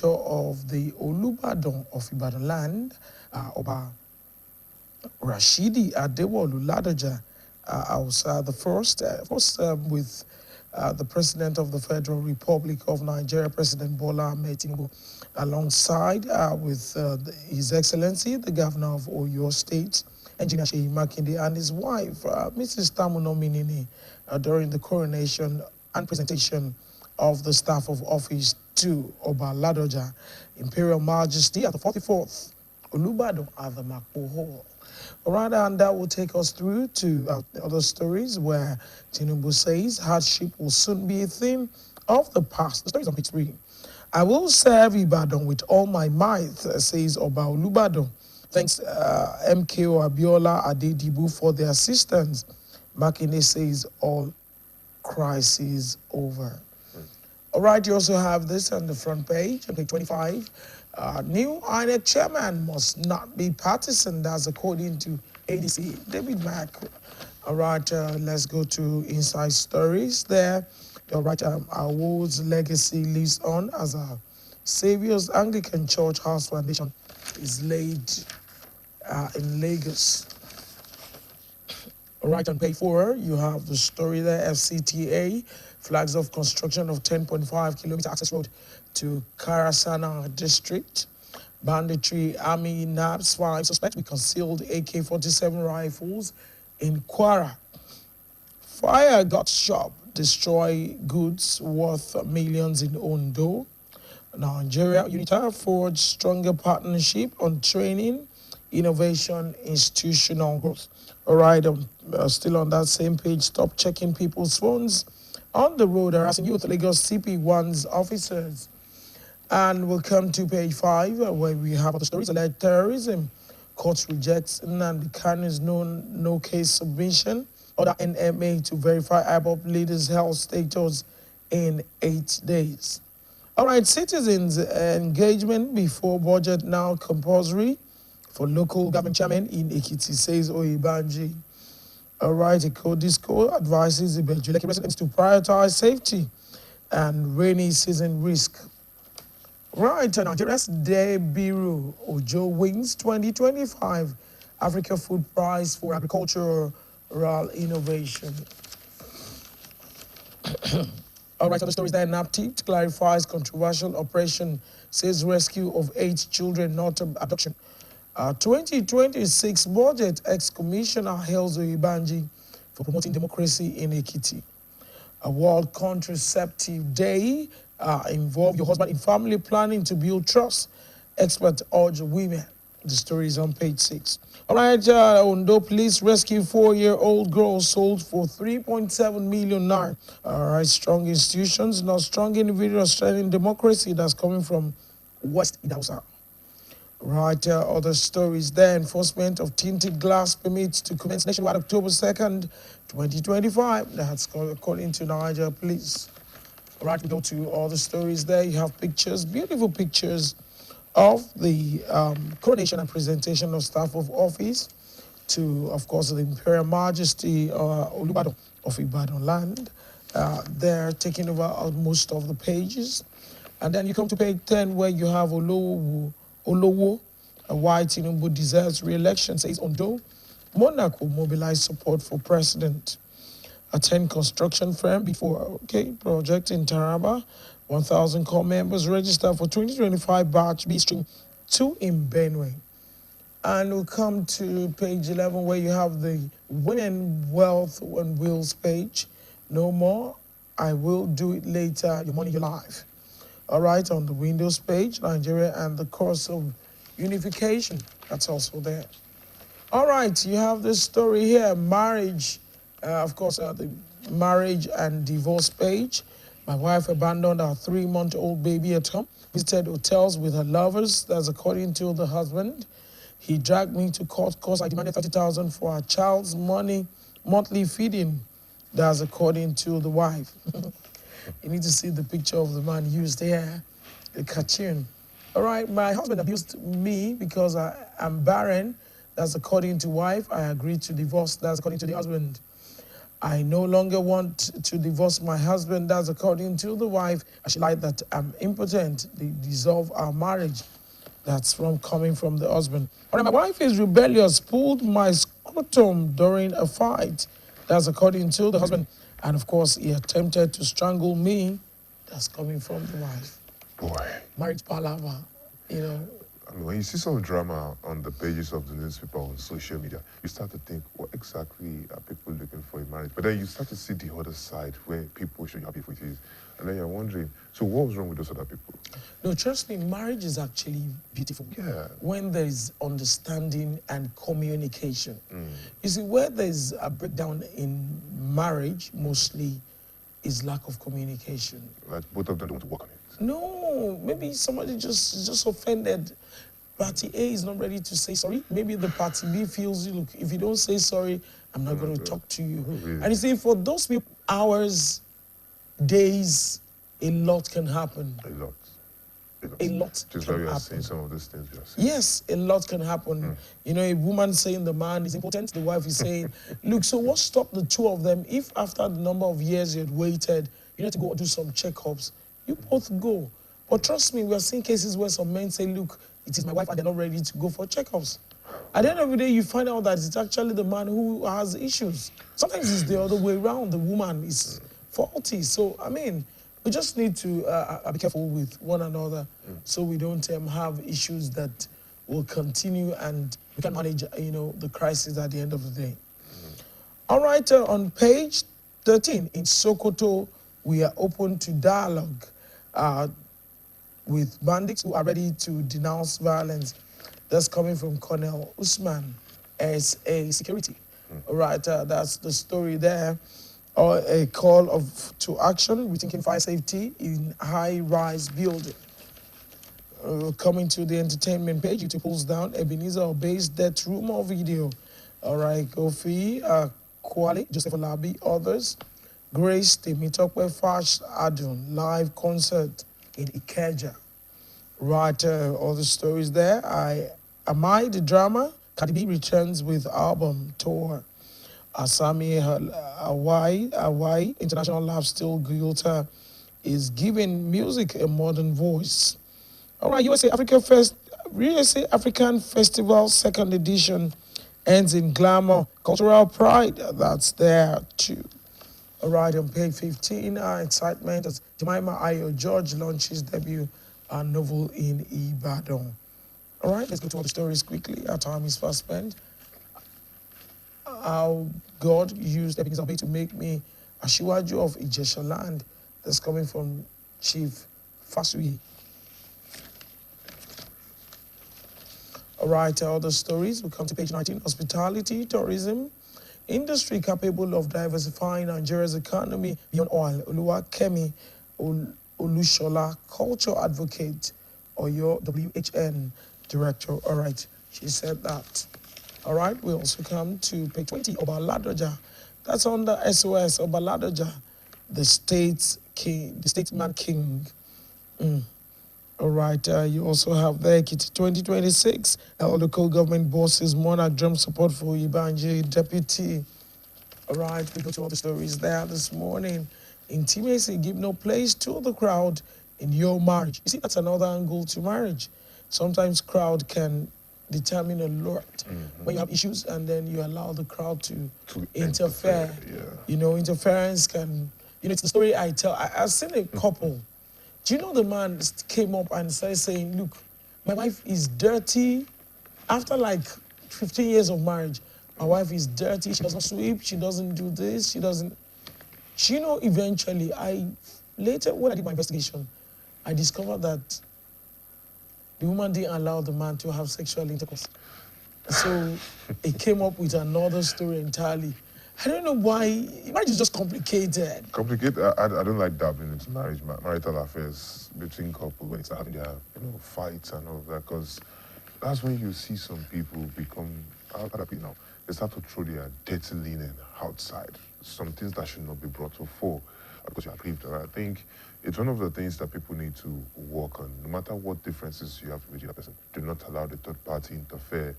picture of the Olubadan of Ibadan land, Oba Rashidi Adewolu Ladoja, I was the first, with the President of the Federal Republic of Nigeria, President Bola Ahmed Tinubu, alongside with His Excellency, the Governor of Oyo State, Engineer Sheyi Makinde, and his wife, Mrs. Tamuno Minini, during the coronation and presentation of the staff of office to Oba Ladoja, Imperial Majesty at the 44th Olubadan at the Makpo Hall. All right, and that will take us through to other stories where Tinubu says hardship will soon be a thing of the past. The story is on page 3. I will serve Ibadan with all my might, says Oba Olubadan. Thanks MKO Abiola Adedibu for their assistance. Makinde says all crises over. All right, you also have this on the front page, on page 25. New INEC chairman must not be partisan, that's according to ADC David Mack. All right, let's go to inside stories there. All right, Awood's legacy lives on as a Saviour's Anglican Church House Foundation is laid in Lagos. All right, on page 4, you have the story there. FCTA flags off construction of 10.5-kilometer access road to Karasana district. Banditry Army NABS 5 suspect with concealed AK-47 rifles in Kwara. Fire got shop, destroy goods worth millions in Ondo. Nigeria Unita forged stronger partnership on training, innovation, institutional growth. All right, still on that same page, stop checking people's phones on the road, harassing youth. Lagos CP1's officers. And we'll come to page 5, where we have other stories. Alleged terrorism. Courts rejects Nnamdi Kanu's no-case submission. Order NMA to verify IPOB leaders' health status in 8 days. All right, citizens' engagement before budget now compulsory for local government chairman in Ekiti, says Oyebanji. All right, Disco advises the Bejuleke residents to prioritize safety and rainy season risk. Right, Nigeria's debut Ojo wins 2025 Africa Food Prize for agricultural innovation. All right, other stories there. NAPTIP clarifies controversial operation, says rescue of 8 children, not abduction. 2026 budget, ex-commissioner hails Oyebanji for promoting democracy in Ekiti. A World Contraceptive Day, involve your husband in family planning to build trust. Experts urge women. The story is on page 6. All right, Ondo police rescue 4-year-old girl sold for 3.7 million naira. All right, strong institutions, not strong individuals, strengthening democracy. That's coming from West Idausa. Right, other stories there. Enforcement of tinted glass permits to commence nationwide October 2nd, 2025. That's according to Niger Police. All right, we go to all the stories there. You have pictures, beautiful pictures of the coronation and presentation of staff of office to, of course, the Imperial Majesty Olubadan of Ibadan land. They're taking over most of the pages. And then you come to page 10 where you have Olowo, why Tinubu deserves re-election, says Ondo. Monaco mobilized support for president. Attend construction firm before, project in Taraba. 1,000 core members register for 2025 batch B stream 2 in Benue. And we'll come to page 11 where you have the Women, Wealth and Wills page. No more, I will do it later, your money, your life. All right, on the Windows page, Nigeria and the course of unification. That's also there. All right, you have this story here, marriage. Of course, the marriage and divorce page. My wife abandoned our 3-month-old baby at home, visited hotels with her lovers. That's according to the husband. He dragged me to court because I demanded 30,000 for our child's monthly feeding. That's according to the wife. You need to see the picture of the man used there, the cartoon. All right, my husband abused me because I'm barren. That's according to wife. I agreed to divorce. That's according to the husband. I no longer want to divorce my husband. That's according to the wife. She lied that I'm impotent. They dissolve our marriage. That's from coming from the husband. All right, my wife is rebellious, pulled my scrotum during a fight. That's according to the husband. And of course, he attempted to strangle me. That's coming from the wife. Boy. Marriage palaver, you know. I mean, when you see some drama on the pages of the newspaper on social media, you start to think, what exactly are people looking for in marriage? But then you start to see the other side where people should be happy with it. And then you're wondering, so what was wrong with those other people? No, trust me, marriage is actually beautiful. Yeah. When there is understanding and communication. You see, where there's a breakdown in marriage, mostly, is lack of communication. Like both of them don't want to work on it. No, maybe somebody just offended. Party A is not ready to say sorry. Maybe the party B feels, look, if you don't say sorry, I'm not going to talk to you. Oh, really? And you see, for those people, hours, days, a lot can happen. A lot. A lot Just can why we are happen. saying some of these things we are saying. Yes, a lot can happen. You know, a woman saying the man is important, the wife is saying, look, so what stopped the two of them? If after the number of years you had waited, you need to go do some checkups, you both go. But trust me, we are seeing cases where some men say, look, it is my wife and they're not ready to go for checkups. At the end of the day, you find out that it's actually the man who has issues. Sometimes it's the other way around. The woman is faulty. So, I mean, we just need to be careful with one another so we don't have issues that will continue and we can manage, you know, the crisis at the end of the day. All right, on page 13, in Sokoto, we are open to dialogue with bandits who are ready to denounce violence. That's coming from Colonel Usman as a security. All right, that's the story there. Or a call to action, rethinking fire safety in high-rise building. Coming to the entertainment page, it pulls down Ebenezer Obey's death rumor video. All right, Kofi, Kwali, Joseph Olabi, others. Grace, Temitope Fash Adun, live concert in Ikeja. Right, all the stories there. Am I the drama? Cardi B returns with album tour. Asami Hawaii International Lab Still Guilta is giving music a modern voice. All right, USA African Festival second edition ends in glamour, cultural pride. That's there too. All right, on page 15, excitement as Jemima Ayo George launches debut novel in Ibadan. All right, let's go to all the stories quickly. Our time is fast spent. How God used Ebenezer Obey to make me a Shiwaju of Ijesha land. That's coming from Chief Fasui. All right, other stories. We come to page 19. Hospitality, tourism, industry capable of diversifying Nigeria's economy beyond oil. Oluwakemi Olushola, culture advocate, or your WHN director. All right, she said that. All right, we also come to page 20, Obaladoja. That's under SOS, Obaladoja, the statesman king. All right, you also have there, Kitty 2026, all local government bosses, monarch drum support for Ibanje, deputy. All right, we go to all the stories there this morning. Intimacy, give no place to the crowd in your marriage. You see, that's another angle to marriage. Sometimes crowd can determine a lot when you have issues and then you allow the crowd to interfere. Yeah. You know, interference can, you know, it's the story I tell. I've seen a couple. Do you know the man came up and started saying, look, my wife is dirty. After like 15 years of marriage, my wife is dirty. She doesn't sweep. She doesn't do this. She doesn't. You know, eventually, later when I did my investigation, I discovered that the woman didn't allow the man to have sexual intercourse. So it came up with another story entirely. I don't know why. Marriage is just complicated. Complicated. I don't like dabbling into marital affairs between couples when it's having their fights and all of that, because that's when you see some people become, they start to throw their dirty linen outside. Some things that should not be brought to fore because you're aggrieved. And I think it's one of the things that people need to work on. No matter what differences you have with the other person, do not allow the third party interfere.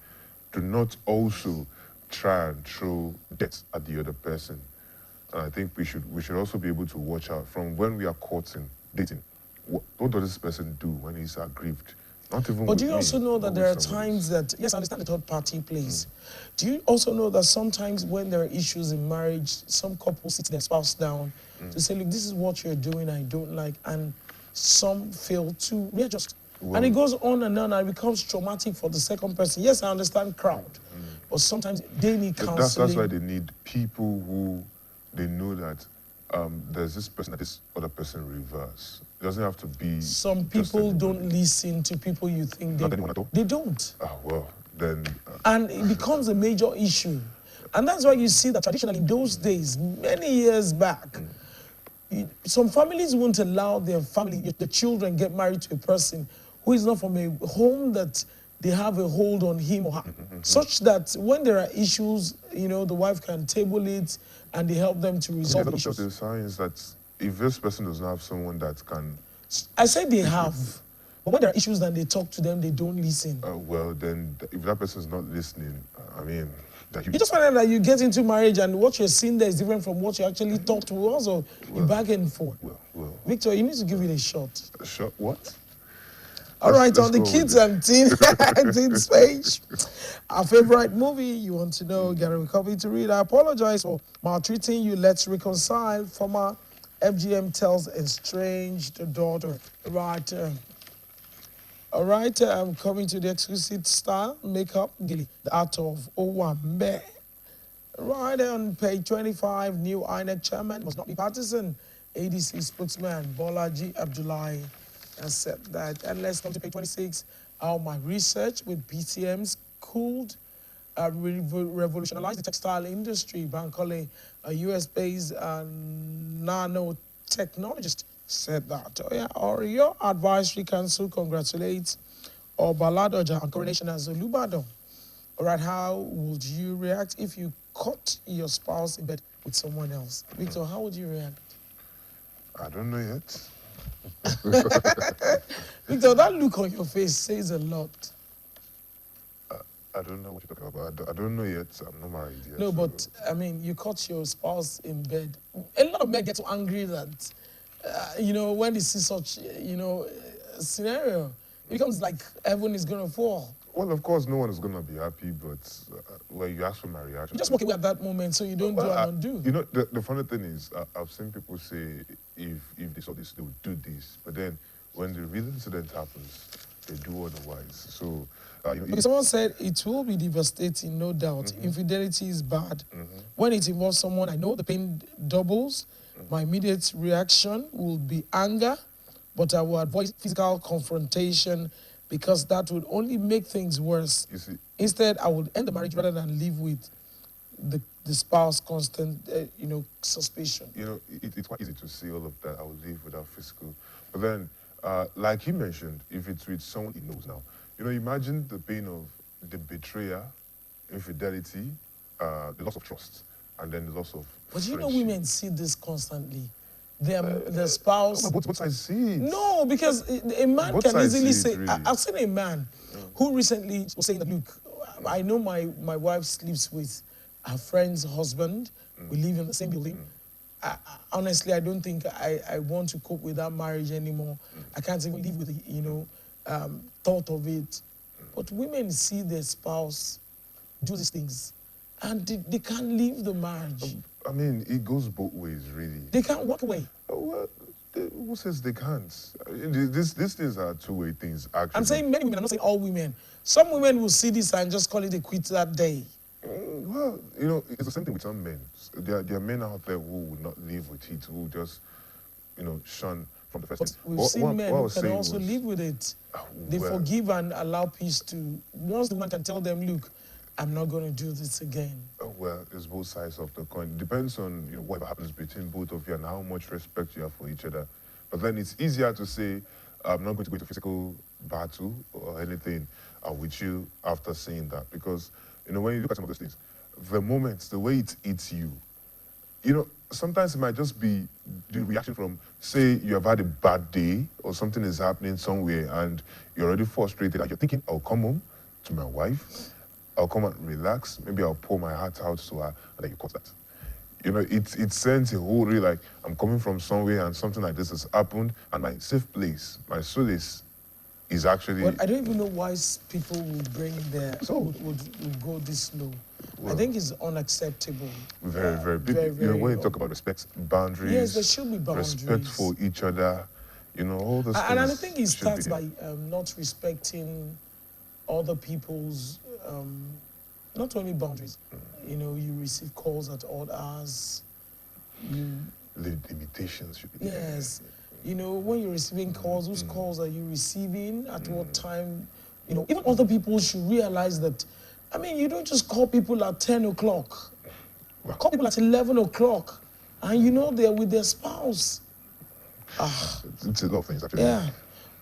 Do not also try and throw dirt at the other person. And I think we should also be able to watch out from when we are courting, dating. What does this person do when he's aggrieved? Not even But with do you me, also know but that with there are somebody times else. that, yes, I understand the third party plays. Do you also know that sometimes when there are issues in marriage, some couples sit their spouse down to say, look, this is what you're doing, I don't like, and some fail to readjust. And it Well, goes on and on and it becomes traumatic for the second person. Yes, I understand crowd, but sometimes they need that's why counseling. they need people who they know that there's this person that this other person reverse. It doesn't have to be Some just people don't anybody. listen to people you think Not anyone at all. they don't. Ah, well, then And it becomes a major issue. And that's why you see that traditionally in those days, many years back, some families won't allow their family, the children get married to a person who is not from a home that they have a hold on him or her. Such that when there are issues, the wife can table it and they help them to I mean, resolve a lot of issues. the signs that if this person doesn't have someone that can I said they speak have, with, but when there are issues and they talk to them, they don't listen. well, then if that person is not listening, I mean, that You just find out that you get into marriage and what you're seeing there is different from what you actually thought was, or you back and forth. well, Victor, you need to give it a shot. sure, what? All right, Let's on the go with kids it. and teens page, our favorite movie, you want to know, get a copy to read. I apologize for maltreating you. Let's reconcile. Former FGM tells estranged daughter. Right. All right, I'm coming to the exquisite style, makeup, Gilly, the art of Owambe. Right on page 25, new INEC chairman must not be partisan. ADC spokesman Bolaji Abdullahi has said that. And let's come to page 26. How my research with BTMs could revolutionize the textile industry. Bankole, a US-based nanotechnologist, said that. Oh, yeah, or your advisory council congratulates Obaladoja on coronation as Olubadon. All right, how would you react if you caught your spouse in bed with someone else? Victor, how would you react? I don't know yet. Victor, that look on your face says a lot. I don't know what you're talking about. I don't know yet. I'm not married yet. No, so- but I mean, you caught your spouse in bed. A lot of men get so angry that, when they see such, scenario, it becomes like heaven is going to fall. Well, of course, no one is going to be happy, but well, you asked for my reaction. You just walk away at that moment so you don't do Well, and undo. You know, the funny thing is, I've seen people say if they saw this, they would do this. But then when the real incident happens, they do otherwise. So, Okay, someone said it will be devastating, no doubt. Infidelity is bad. When it involves someone I know, the pain doubles. My immediate reaction will be anger, but I will avoid physical confrontation because that would only make things worse. you see, Instead, I would end the marriage rather than live with the spouse constant, suspicion. it's quite easy to see all of that. I would live without physical. But then, like you mentioned, if it's with someone he knows now, imagine the pain of the betrayal, infidelity, the loss of trust, and then the loss of But you know, friendship. women see this constantly. Their spouse. Both sides see it. No, because a man Both can sides easily see it, say, really. I've seen a man who recently was saying that, look, I know my wife sleeps with her friend's husband. We live in the same building. Honestly, I don't think I want to cope with that marriage anymore. I can't even live with the, thought of it. But women see their spouse do these things and they can't leave the marriage. I mean, it goes both ways, really. They can't walk away. Well, who says they can't? These things are two-way things, actually. I'm saying many women, I'm not saying all women. Some women will see this and just call it a quit that day. Well, it's the same thing with some men. There are men out there who would not live with it, who just, shun from the first But place. we've seen men what I who was can saying also was- live with it. They well- forgive and allow peace to, once the woman can tell them, look, I'm not going to do this again. Well, it's both sides of the coin. It depends on what happens between both of you and how much respect you have for each other. But then it's easier to say, I'm not going to go into physical battle or anything with you after saying that. Because, when you look at some of those things, the moments, the way it eats you, sometimes it might just be the reaction from, say, you have had a bad day or something is happening somewhere and you're already frustrated and you're thinking, I'll come home to my wife, I'll come and relax, maybe I'll pour my heart out to her, and then you cut that. it sends a whole really like I'm coming from somewhere and something like this has happened, and my safe place, my solace, is Well, actually I don't even know why people would bring their so would go this low. I well. think it's unacceptable. Very, very Very, big. very. When you talk about respect, Yes, there boundaries, should be respect for boundaries. each other, all those And I things think it should be starts there. by not respecting other people's, not only boundaries. You receive calls at odd hours. You Limitations should be there. Yes. When you're receiving calls, whose calls are you receiving? At what time? Even other people should realize that. I mean, you don't just call people at 10 o'clock. Well, Call people at 11 o'clock. And they're with their spouse. it's a lot of things actually. Yeah.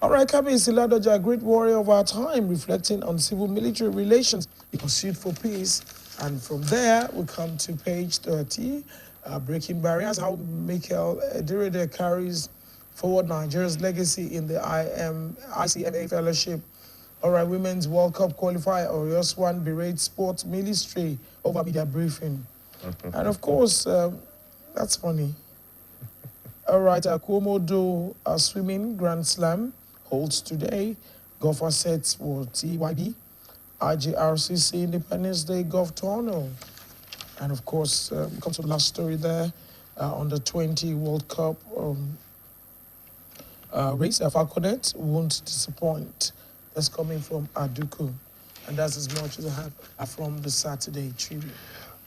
All right, Kabi Isiladoja, a great warrior of our time, reflecting on civil-military relations, he pursued for peace. And from there, we come to page 30, breaking barriers, how Michael Ediride carries forward Nigeria's legacy in the ICMA Fellowship. All right, Women's World Cup qualifier, Orios One berates Sports Ministry over media briefing. And of course, that's funny. All right, Komodo Swimming Grand Slam holds today. Golf assets for TYB, IGRCC Independence Day Golf Tournament. And of course, we come to the last story there. On the 20 World Cup race, Falconet won't disappoint. That's coming from Aduku. And that's as much as I have from the Saturday Tribune.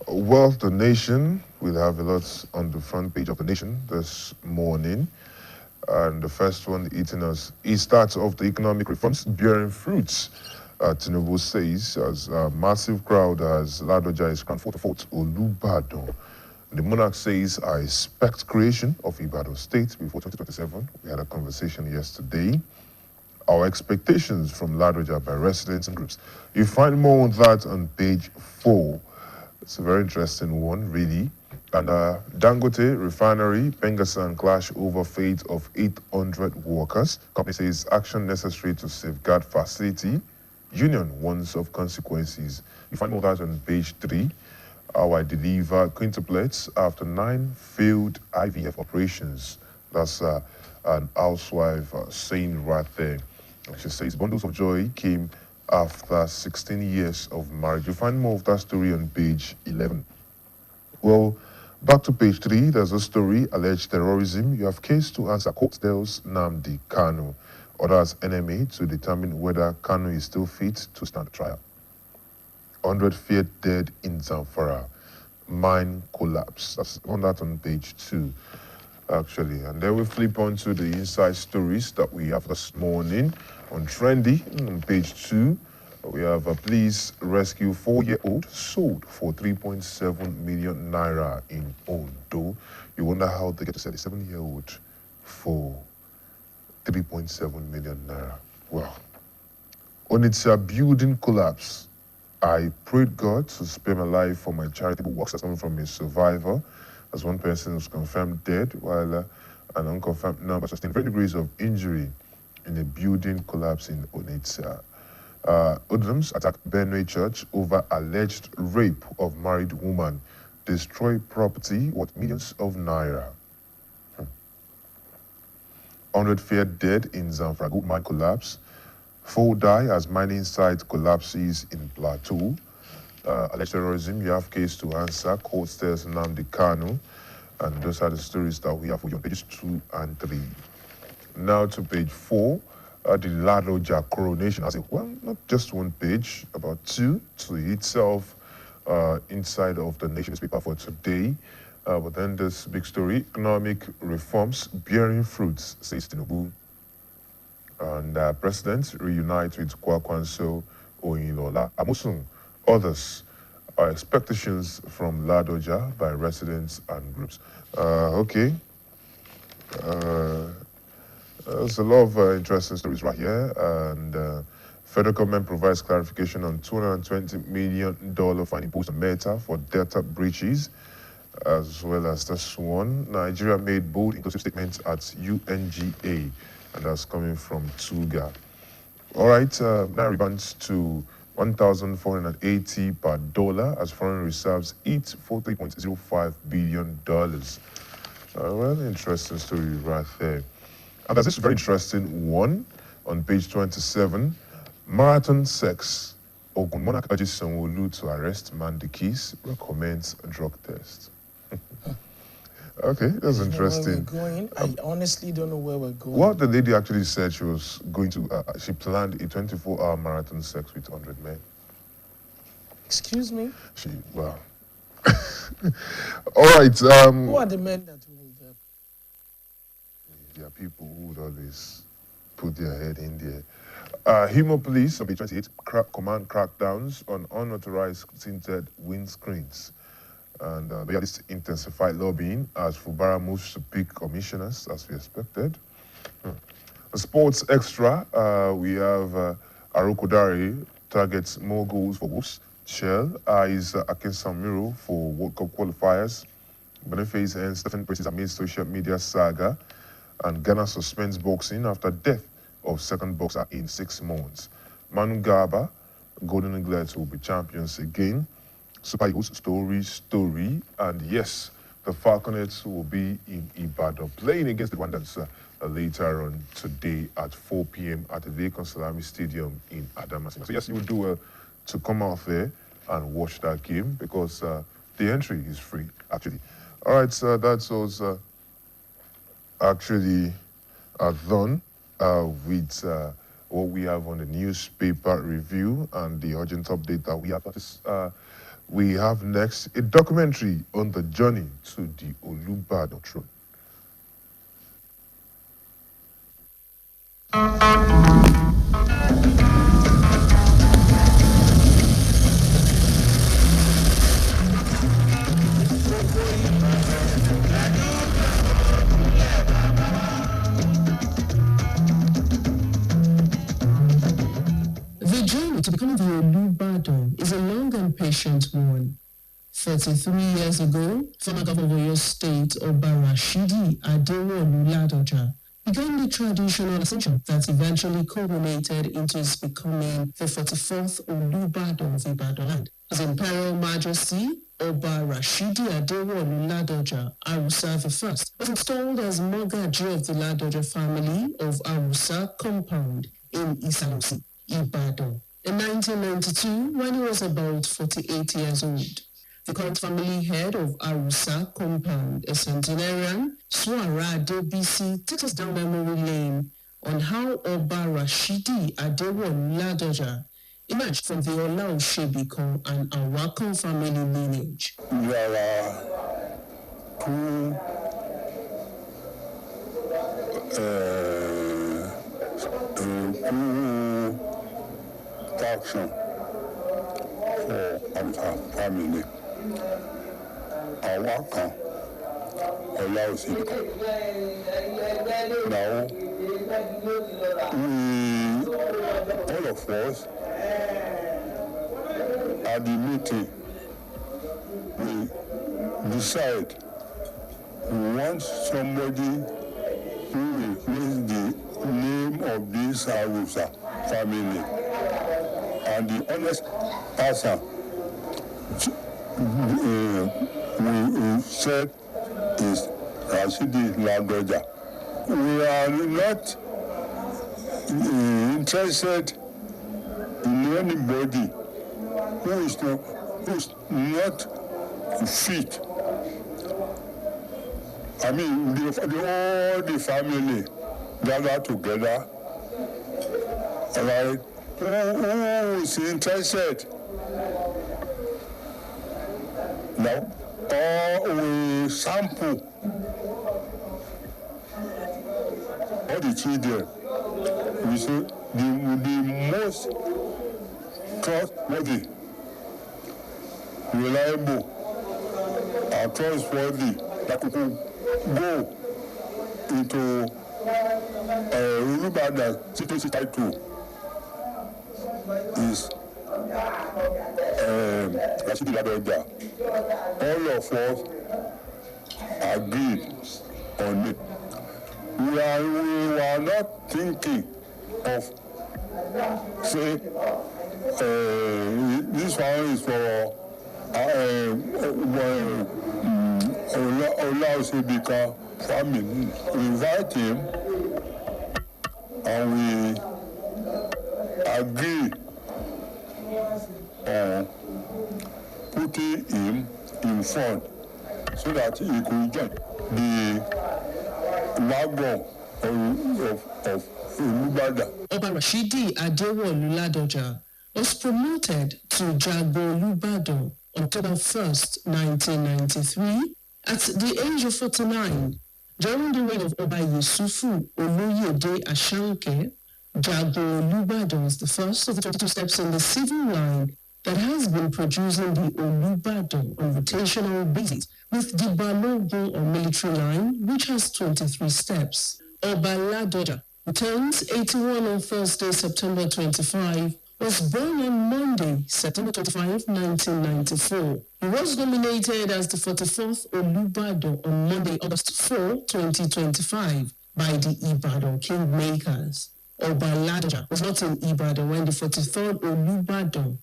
Well, the nation will have a lot on the front page of the nation this morning. And the first one eating us, he starts off the economic reforms bearing fruits. Tinubu says, as a massive crowd as Ladoja is crowned Fort Olubadan. The monarch says, I expect creation of Ibadan State before 2027. We had a conversation yesterday. Our expectations from Ladoja by residents and groups. You find more on that on page 4. It's a very interesting one, really. And Dangote Refinery, Pengasan clash over fate of 800 workers. Company says action necessary to safeguard facility. Union warns of consequences. You find all that on page 3. How I deliver quintuplets after 9 failed IVF operations. That's an housewife saying right there. She says bundles of joy came after 16 years of marriage. You find more of that story on page 11. Well, back to page 3, there's a story, alleged terrorism. You have case to answer. Court tells Nnamdi Kanu, orders NMA to determine whether Kanu is still fit to stand trial. 100 feared dead in Zamfara. Mine collapse. That's on that on page 2, actually. And then we flip on to the inside stories that we have this morning on Trendy on page 2. We have a police rescue 4-year-old sold for 3.7 million naira in Ondo. You wonder how they get to sell a 7-year-old for 3.7 million naira. Well, on its building collapse, I prayed God to spare my life for my charitable works. That's coming from a survivor, as one person was confirmed dead, while an unconfirmed number sustained 20 degrees of injury in a building collapse in Onitsha. Hoodlums attacked Benue Church over alleged rape of married woman. Destroy property worth millions of naira. 100 feared dead in Zamfara gold mine collapse. 4 die as mining site collapses in Plateau. Alleged terrorism, you have case to answer. Court tells Nnamdi Kanu. And those are the stories that we have for you on pages 2 and 3. Now to page 4. The Ladoja coronation as well, not just one page, about 2 to itself inside of the Nation newspaper for today. But then this big story, economic reforms bearing fruits, says Tinubu. And president reunites with Kwakwanso Oyinlola Amusun. Others are expectations from Ladoja by residents and groups. Okay. There's a lot of interesting stories right here, and federal government provides clarification on $220 million fine imposed on Meta for data breaches, as well as this one. Nigeria made bold inclusive statements at UNGA, and that's coming from Tuga. All right, now rebounds to $1,480 per dollar as foreign reserves eat for $3.05 billion. Well, interesting story right there. And there's this very interesting one on page 27. Marathon sex. Ogun Monarch urges Sanwo-Olu to arrest Mandikis, recommends drug test. Okay, that's interesting. Where we're going, I honestly don't know where we're going. What the lady actually said, she was going to, she planned a 24-hour marathon sex with 100 men. Excuse me? Well. All right. Who are the men that will There are people who would always put their head in there. Humo Police on page 28 command crackdowns on unauthorized tinted windscreens. And they had this intensified lobbying as Fubara moves to pick commissioners, as we expected. Sports extra, we have Arokodare targets more goals for Wolves. Shell eyes Akin Samiro for World Cup qualifiers. Boniface and Stephen praises amid social media saga. And Ghana suspends boxing after death of second boxer in 6 months. Manu Garba, Golden Eaglets will be champions again. Super Eagles, story. And yes, the Falconets will be in Ibadan playing against the Rwandans later on today at 4 p.m. at the Vacant Salami Stadium in Adamasingba. So yes, you would do well to come out there and watch that game because the entry is free, actually. All right, so that's also actually done with what we have on the newspaper review and the urgent update that we have. We have next a documentary on the journey to the Olubadan throne. The journey to becoming the Olubadan is a long and patient one. 33 years ago, former governor of Oyo State, Oba Rashidi Adewolu Ladoja, began the traditional ascension that eventually culminated into his becoming the 44th Olubadan of Ibadan land. His Imperial Majesty, Oba Rashidi Adewolu Ladoja Arusa I, was installed as Mogaji of the Ladoja family of Arusa compound in Isalusi, Ibadan, in 1992 when he was about 48 years old. The current family head of Arusa compound, a centenarian, Suara Adebisi, takes us down memory lane on how Oba Rashidi Adewolu Ladoja emerged from the Ola Oshebiko and Awakan family lineage. There are two factions for our family. Awakan, Ola Oshebiko. Now, all of us at the meeting, we decide we want somebody who replaces the name of this Arusa family. And the honest person we said is Rashidi Ladoja. We are not interested in anybody who's not fit. I mean, all the family gather together, right? Who is interested? Now, we sample all the children. We say the most trustworthy, reliable, and trustworthy that could go into Olubadan citizenship title is Rashidi Ladoja. All of us agreed on it. We were not thinking of, say, this one is for Olaosebika family. We invite him and we agree on putting him in front so that he could join the wagon of Olubadan. Oba Rashidi Adewolu Ladoja was promoted to Jago Olubadan on October 1st, 1993, at the age of 49. During the reign of Oba Yusufu Oluyede Ashanke, Jago Olubadan was the first of the 22 steps in the civil line that has been producing the Olubadan on rotational basis, with the Balogun or military line, which has 23 steps. Oba Ladoja, who turns 81 on Thursday, September 25, was born on Monday, September 25, 1994. He was nominated as the 44th Olubadan on Monday, August 4, 2025, by the Ibadan Kingmakers. Oba Ladoja was not in Ibadan when the 43rd Olubadan,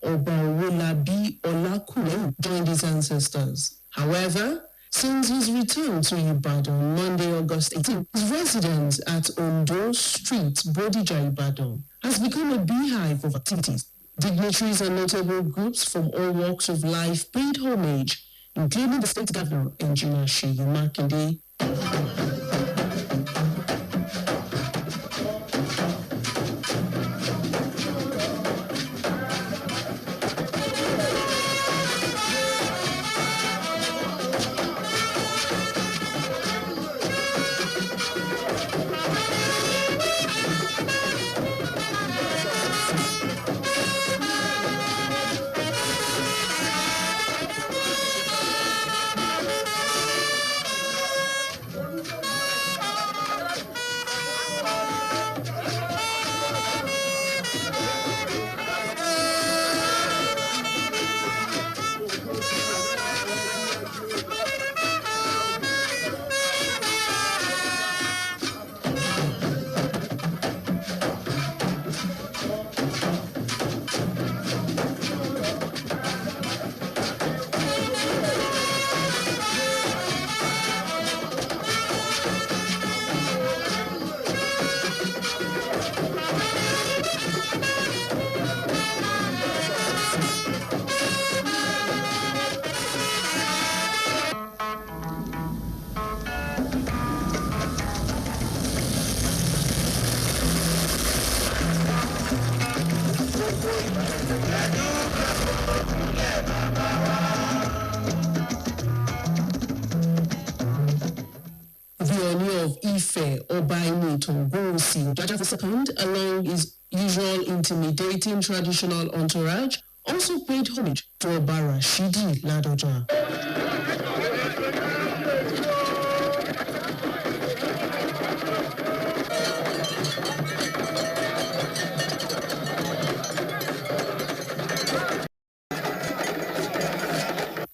Oba Owolabi Olakunle, joined his ancestors. However, since his return to Ibadan on Monday, August 18, his residence at Ondo Street, Bodija, Ibadan, has become a beehive of activities. Dignitaries and notable groups from all walks of life paid homage, including the state governor, Engineer Seyi Makinde. Jaja II, along his usual intimidating traditional entourage, also paid homage to Oba Rashidi Ladoja.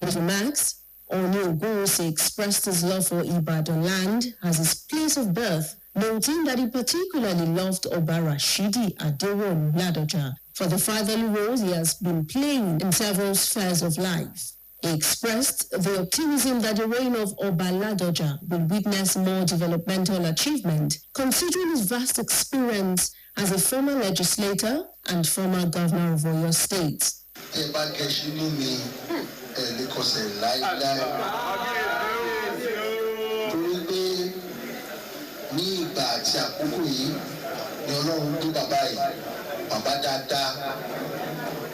With Max, Oni Ogunwusi expressed his love for Ibadan land as his place of birth, noting that he particularly loved Oba Rashidi Adewolu Ladoja for the fatherly roles he has been playing in several spheres of life. He expressed the optimism that the reign of Oba Ladoja will witness more developmental achievement, considering his vast experience as a former legislator and former governor of Oyo State. Ní ìgbà àti àkókò yìí ni Ọlọ́run bí bàbá yìí, bàbá dáadáa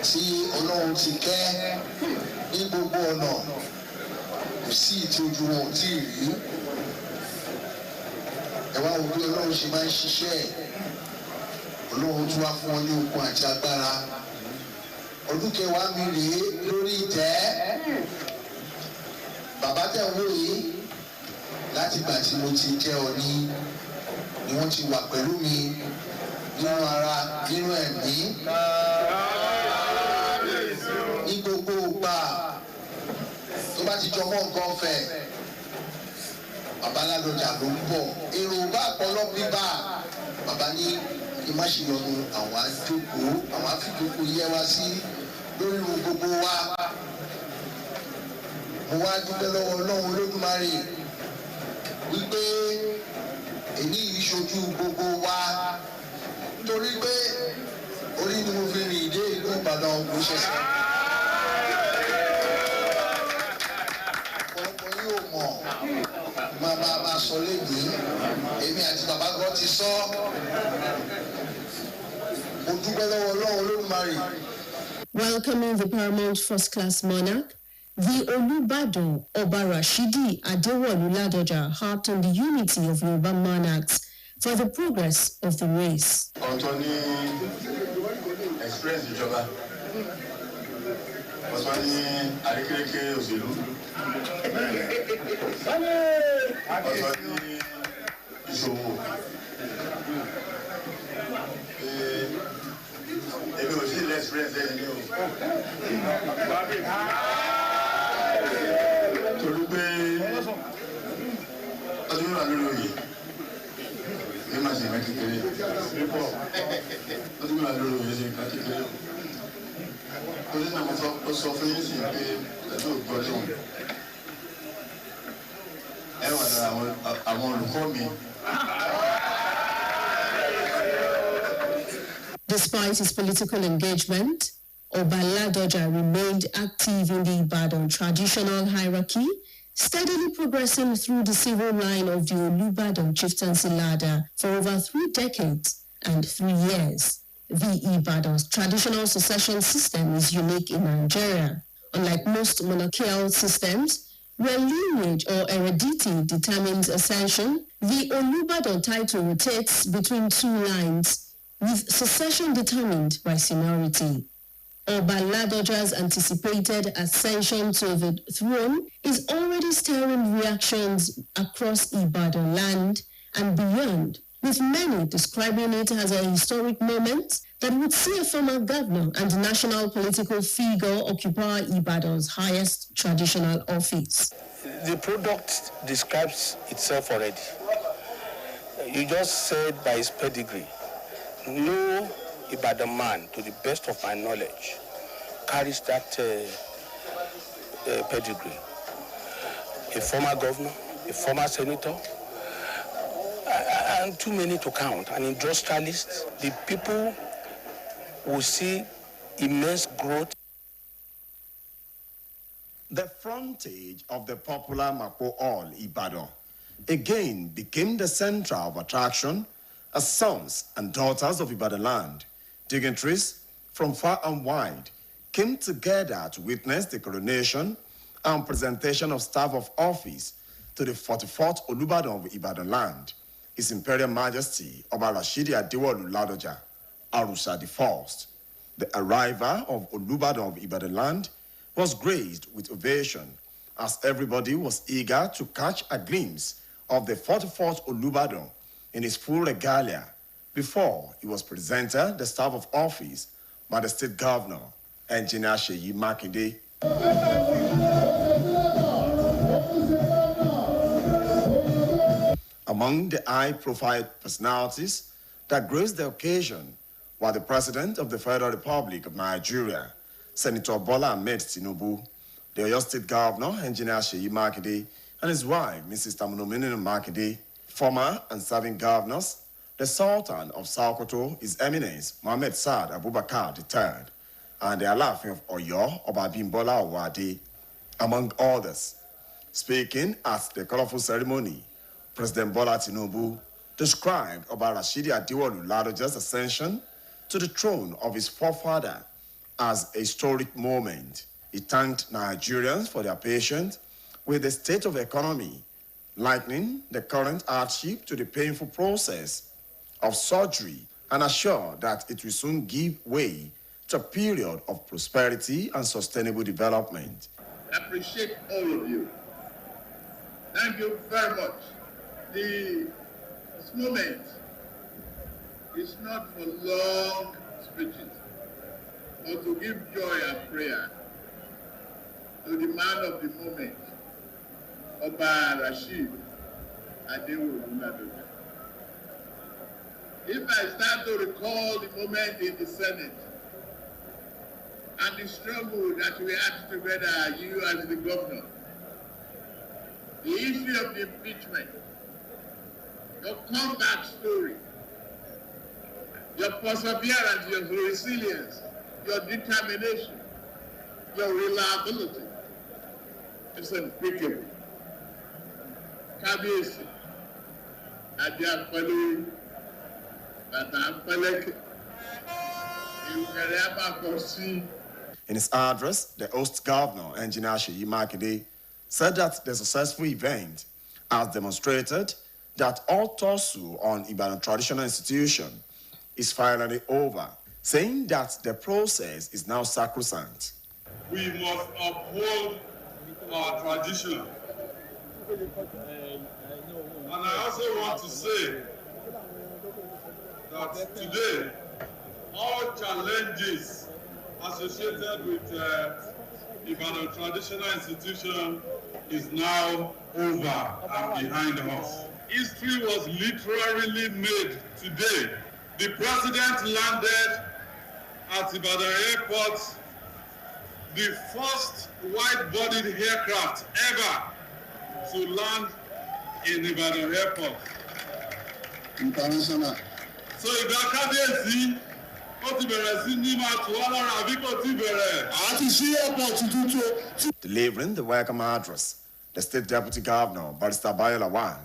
tí Ọlọ́run ti kẹ́ ní gbogbo ọ̀nà, kò sí ìtí ojú wọn ò tí ì rí. Ẹ wá wo bí Ọlọ́run ṣe máa ń ṣiṣẹ́ ẹ̀. Ọlọ́run tún wá fún wọn ní okun àti agbára. Ọdún kẹwàá mi rèé lórí ìtẹ́. Bàbá tẹ̀ ń wò yìí láti ìgbà tí mo ti jẹ́ Ọọ̀ni ni wọ́n ti wà pẹ̀lú mi nínú ara nínú ẹ̀mí. Ní gbogbo ìgbà tó bá ti jọ mọ́ nǹkan fẹ̀, bàbá Ládọjà ló ń bọ̀. Èrò bá pọlọ́ bíbá, bàbá ní kí má ṣe yọnu àwọn àjókòó àwọn àfijòkòó yẹ wá sí lórí ohun gbogbo wa. Mo wá dúpẹ́ lọ́wọ́ Ọlọ́run Olódùmarè wípé èyí ìṣojú gbogbo wa torí pé orí ni mo fi rìn dé ìlú Ìbàdàn kò ṣẹ̀ṣẹ̀. Ọ̀pọ̀lọpọ̀ yóò mọ̀ máa sọ léyìí èmi àti bàbá gan ti sọ. Mo dúpẹ́ lọ́wọ́ Ọlọ́run Olódùmarè. Welcoming the paramount first-class monarch, the Olubadan Oba Rashidi Adewolu Ladoja harped on the unity of Yoruba monarchs for the progress of the race. Ọ̀tọ̀ ni experience ìjọba, ọ̀tọ̀ ni àrékérekè òṣèlú, ọ̀tọ̀ ni ìṣòwò. Èmi ò sí ilé experience ẹni ní o. Torí pé ọdún mẹ́wàá lórí oyè ní màá ṣe nǹkan kékeré. Ọdún mẹ́wàá lórí oyè ṣe nǹkan kékeré. Torí náà mo sọ fún yín sí pé ẹ̀dùn ògbọ́ lóhùn. Ẹ wà lára àwọn olùkọ́ mi. Despite his political engagement, Oba Ladoja remained active in the Ibadan traditional hierarchy, steadily progressing through the civil line of the Olubadan chieftaincy ladder for over 3 decades and 3 years. The Ibadan's traditional succession system is unique in Nigeria. Unlike most monarchical systems, where lineage or heredity determines ascension, the Olubadan title rotates between 2 lines, with succession determined by seniority. Oba Ladoja's anticipated ascension to the throne is already stirring reactions across Ibadan land and beyond, with many describing it as a historic moment that would see a former governor and national political figure occupy Ibadan's highest traditional office. The product describes itself already. You just said by his pedigree. No Ibadan man, to the best of my knowledge, carries that pedigree. A former governor, a former senator, and too many to count. An industrialist. The people will see immense growth. The frontage of the popular Mapo Hall, Ibadan, again became the center of attraction as sons and daughters of Ibadan land, dignitaries from far and wide, came together to witness the coronation and presentation of staff of office to the 44th Olubadan of Ibadan land, His Imperial Majesty Oba Rashidi Adewolu Ladoja, Arusa I. The arrival of Olubadan of Ibadan land was graced with ovation as everybody was eager to catch a glimpse of the 44th Olubadan in his full regalia before he was presented the staff of office by the state governor, Engineer Seyi Makinde. Among the high-profile personalities that graced the occasion were the President of the Federal Republic of Nigeria, Senator Bola Ahmed Tinubu, the Oyo State Governor, Engineer Seyi Makinde, and his wife, Mrs. Tamunominu Makinde, former and serving governors, the Sultan of Sokoto, His Eminence Mohammed Saad Abubakar III, and the Alaafin of Oyo, Oba Abimbola Owade, among others. Speaking at the colorful ceremony, President Bola Tinubu described Oba Rashidi Adewolu Ladoja's ascension to the throne of his forefather as a historic moment. He thanked Nigerians for their patience with the state of the economy, likening the current hardship to the painful process of surgery, and assured that it will soon give way to a period of prosperity and sustainable development. I appreciate all of you. Thank you very much. This moment is not for long speeches, but to give joy and prayer to the man of the moment, Oba Rashid Adewolu Ladoja. If I start to recall the moment in the Senate and the struggle that we had together, you as the governor, the issue of the impeachment, your comeback story, your perseverance, your resilience, your determination, your reliability, it's unspeakable. Kábíyèsí, Adé Apẹ́lẹ́, Bàtà Apẹ́lẹ́kẹ̀, Ìwúkẹ̀rẹ̀ Abákọ̀sí. In his address, the host governor, Engineer Seyi Makinde, said that the successful event has demonstrated that all tussle on Ibadan traditional institution is finally over, saying that the process is now sacrosanct. We must uphold our tradition. And I also want to say that today, all challenges associated with Ibadan traditional institution is now over and behind us. History was literally made today. The president landed at Ibadan Airport, the first wide-bodied aircraft ever to land in Ibadan Airport. International. So ìgbà kábíyèsí ó ti bẹ̀rẹ̀ sí ní máa tù wá lára àbí kò tí bẹ̀rẹ̀. Àti sí airport tuntun. Delivering the welcome address, the state deputy governor, Barrister Bayo Lawan,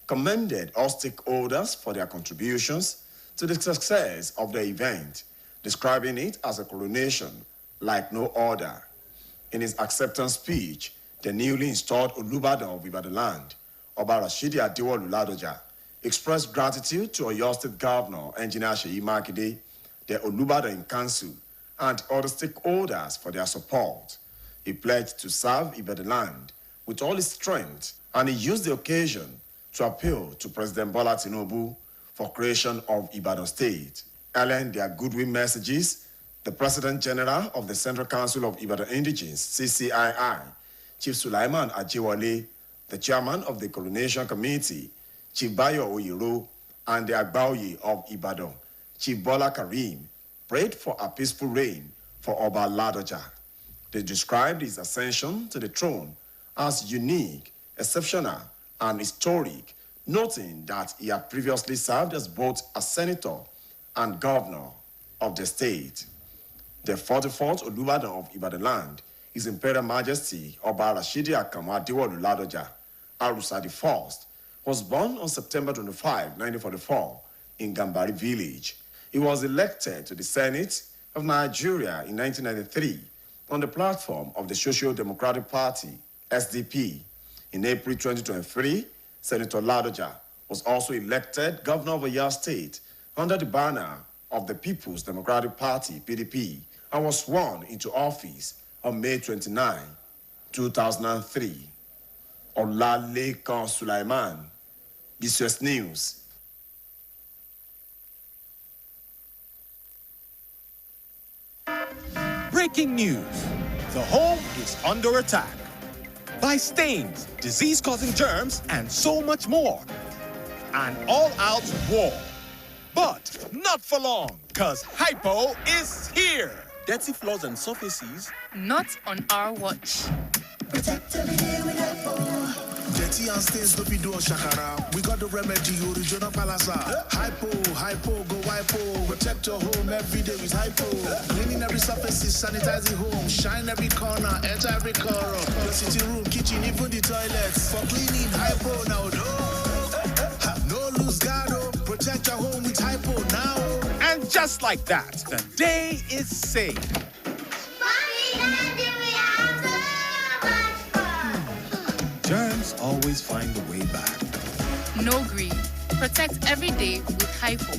commended all stakeholders for their contributions to the success of the event, describing it as a coronation like no other. In his acceptance speech, the newly installed Olubadan of Ibadan land, Oba Rashidi Adewolu Ladoja, expressed gratitude to Oyo State Governor, Engineer Seyi Makinde, the Olubadan Council, and other stakeholders for their support. He pledged to serve Ibadan land with all his strength, and he used the occasion to appeal to President Bola Tinubu for creation of Ibadan State. Earlier in their goodwill messages, the President General of the Central Council of Ibadan Indigenes, CCII, Chief Sulaiman Ajewale, the Chairman of the Coronation Committee, Chief Bayo Oyiro, and the Agbaoye of Ibadan, Chief Bola Karim, prayed for a peaceful reign for Oba Ladoja. They described his ascension to the throne as unique, exceptional, and historic, noting that he had previously served as both a senator and governor of the state. The 44th Olubadan of Ibadan land, His Imperial Majesty Oba Rashidi Akamo Adewolu Ladoja, Arusa I, was born on September 25, 1944, in Gambari village. He was elected to the Senate of Nigeria in 1993 on the platform of the Social Democratic Party, SDP. In April 2023, Senator Ladoja was also elected governor of Oyo State under the banner of the People's Democratic Party, PDP, and was sworn into office on May 29, 2003. Olalekan Sulaiman, BCOS News. Breaking news. The home is under attack by stains, disease-causing germs, and so much more. An all-out war. But not for long, because Hypo is here. Dirty floors and surfaces. Not on our watch. Protect every day with Hypo. Dirty and stains don't be doing shakara. We got the remedy, original palasa. Hypo, go Hypo. Protect your home every day with Hypo. Cleaning every surface, sanitizing home. Shine every corner, enter every corner. The sitting room, kitchen, even the toilets. For cleaning, Hypo now. No lose guard, protect your home with Hypo now. And just like that, the day is saved. Germs always find a way back. No greed. Protect every day with Hypo.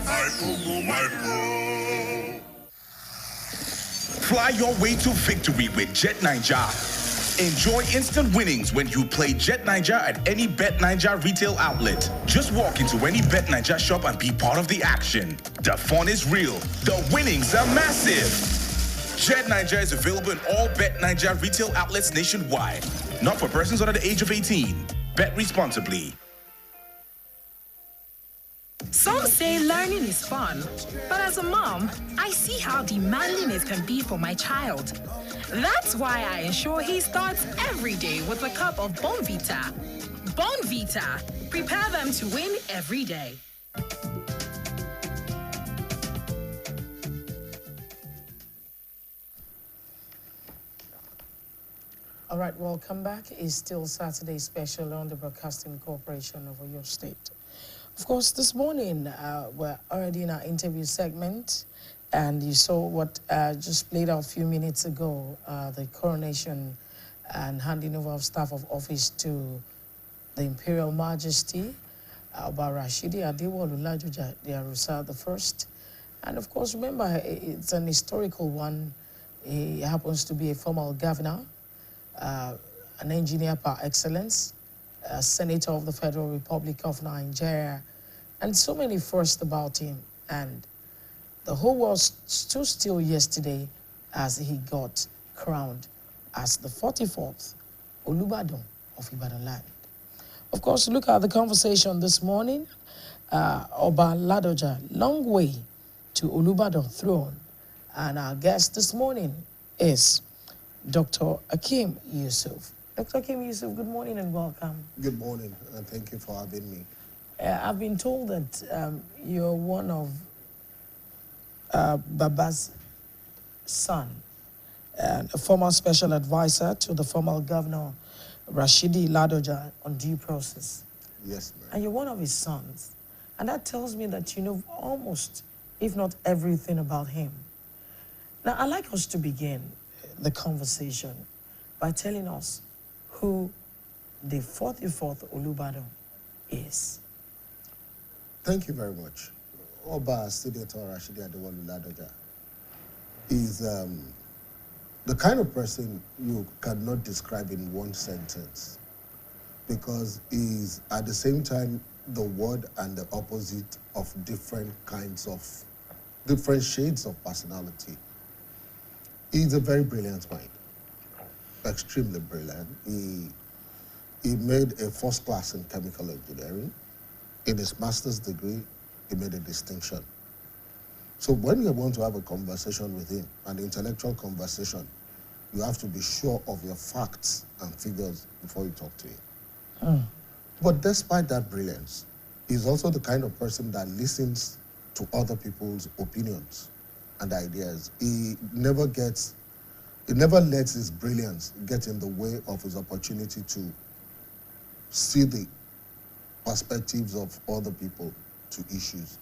Hypo. Fly your way to victory with Jet Naija. Enjoy instant winnings when you play Jet Naija at any Bet Naija retail outlet. Just walk into any Bet Naija shop and be part of the action. The fun is real. The winnings are massive. Jet Naija is available in all Bet Naija retail outlets nationwide. Not for persons under the age of 18. Bet responsibly. Some say learning is fun, but as a mom, I see how demanding it can be for my child. That's why I ensure he starts every day with a cup of Bonvita. Bonvita, prepare them to win every day. All right, welcome back. It's still Saturday special on the Broadcasting Corporation of your state. Of course, this morning, we're already in our interview segment, and you saw what just played out a few minutes ago, the coronation and handing over of staff of office to the Imperial Majesty, Oba Rashidi Adewolu Ladoja the Arusa I. And of course, remember, it's an historical one. He happens to be a former governor, an engineer par excellence, a senator of the Federal Republic of Nigeria, and so many firsts about him. And the whole world stood still yesterday as he got crowned as the 44th Olubadan of Ibadan land. Of course, look at the conversation this morning. Oba Ladoja, long way to Olubadan throne. And our guest this morning is Dr. Akeem Yusuf. Dr. Akeem Yusuf, good morning and welcome. Good morning, and thank you for having me. I've been told that you're one of Baba's son, and a former special advisor to the former governor, Rashidi Ladoja, on due process. Yes, ma'am. And you're one of his sons. And that tells me that you know almost, if not everything about him. Now, I'd like us to begin the conversation by telling us who the 44th Olubadan is. Thank you very much. Oba Senator Rashidi Adewolu Ladoja is the kind of person you cannot describe in one sentence, because he is at the same time the word and the opposite of different shades of personality. He's a very brilliant mind, extremely brilliant. He made a first class in chemical engineering. In his master's degree, he made a distinction. So when you want to have a conversation with him, an intellectual conversation, you have to be sure of your facts and figures before you talk to him. But despite that brilliance, he's also the kind of person that listens to other people's opinions and ideas. He never lets his brilliance get in the way of his opportunity to see the perspectives of other people to issues.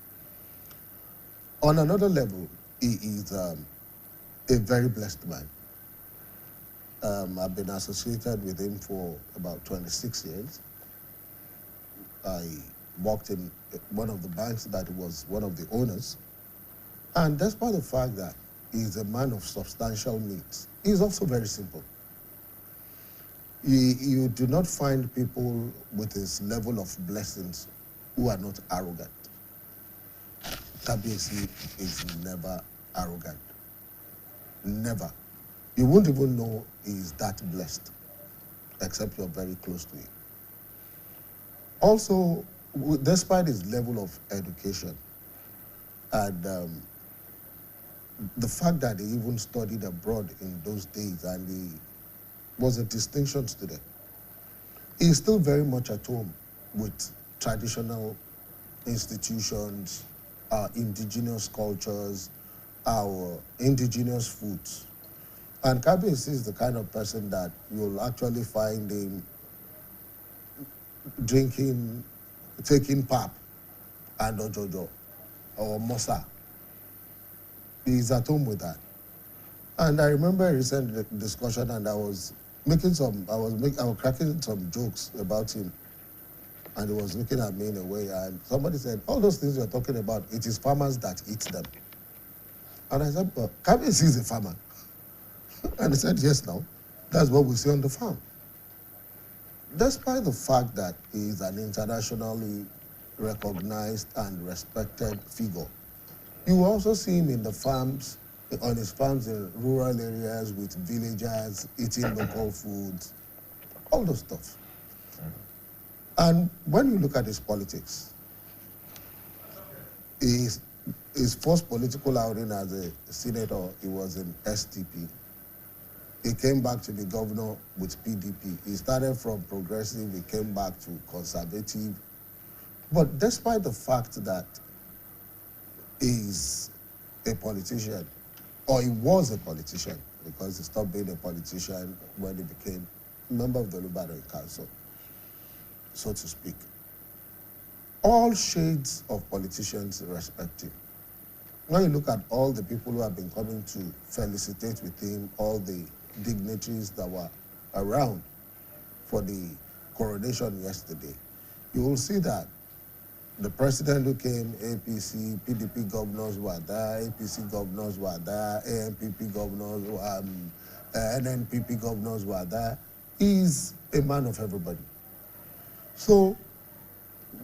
On another level, he is a very blessed man. I've been associated with him for about 26 years. I worked in one of the banks that he was one of the owners. And despite the fact that he's a man of substantial needs, he's also very simple. You do not find people with his level of blessings who are not arrogant. Kabiyesi is never arrogant. Never. You won't even know he is that blessed, except you're very close to him. Also, despite his level of education and the fact that he even studied abroad in those days and he was a distinction student, he is still very much at home with traditional institutions, our indigenous cultures, our indigenous foods. And Kabiyesi is the kind of person that you'll actually find him drinking, taking pap and ojojo or mosa. He's at home with that. And I remember a recent discussion, and I was cracking some jokes about him. And he was looking at me in a way, and somebody said, all those things you're talking about, it is farmers that eat them. And I said, well, Kabiyesi is a farmer. And he said, yes, now. That's what we see on the farm. Despite the fact that he is an internationally recognized and respected figure, you will also see him in the farms, on his farms in rural areas with villagers, eating local foods, all those stuff. And when you look at his politics, his first political outing as a senator, he was in SDP. He came back to be governor with PDP. He started from progressive, he came back to conservative. But despite the fact that he's a politician, or he was a politician, because he stopped being a politician when he became a member of the Olubadan Council, so to speak. All shades of politicians respect him. When you look at all the people who have been coming to felicitate with him, all the dignitaries that were around for the coronation yesterday, you will see that the president who came, APC, PDP governors were there, APC governors were there, ANPP governors, NNPP governors were there. He's a man of everybody. So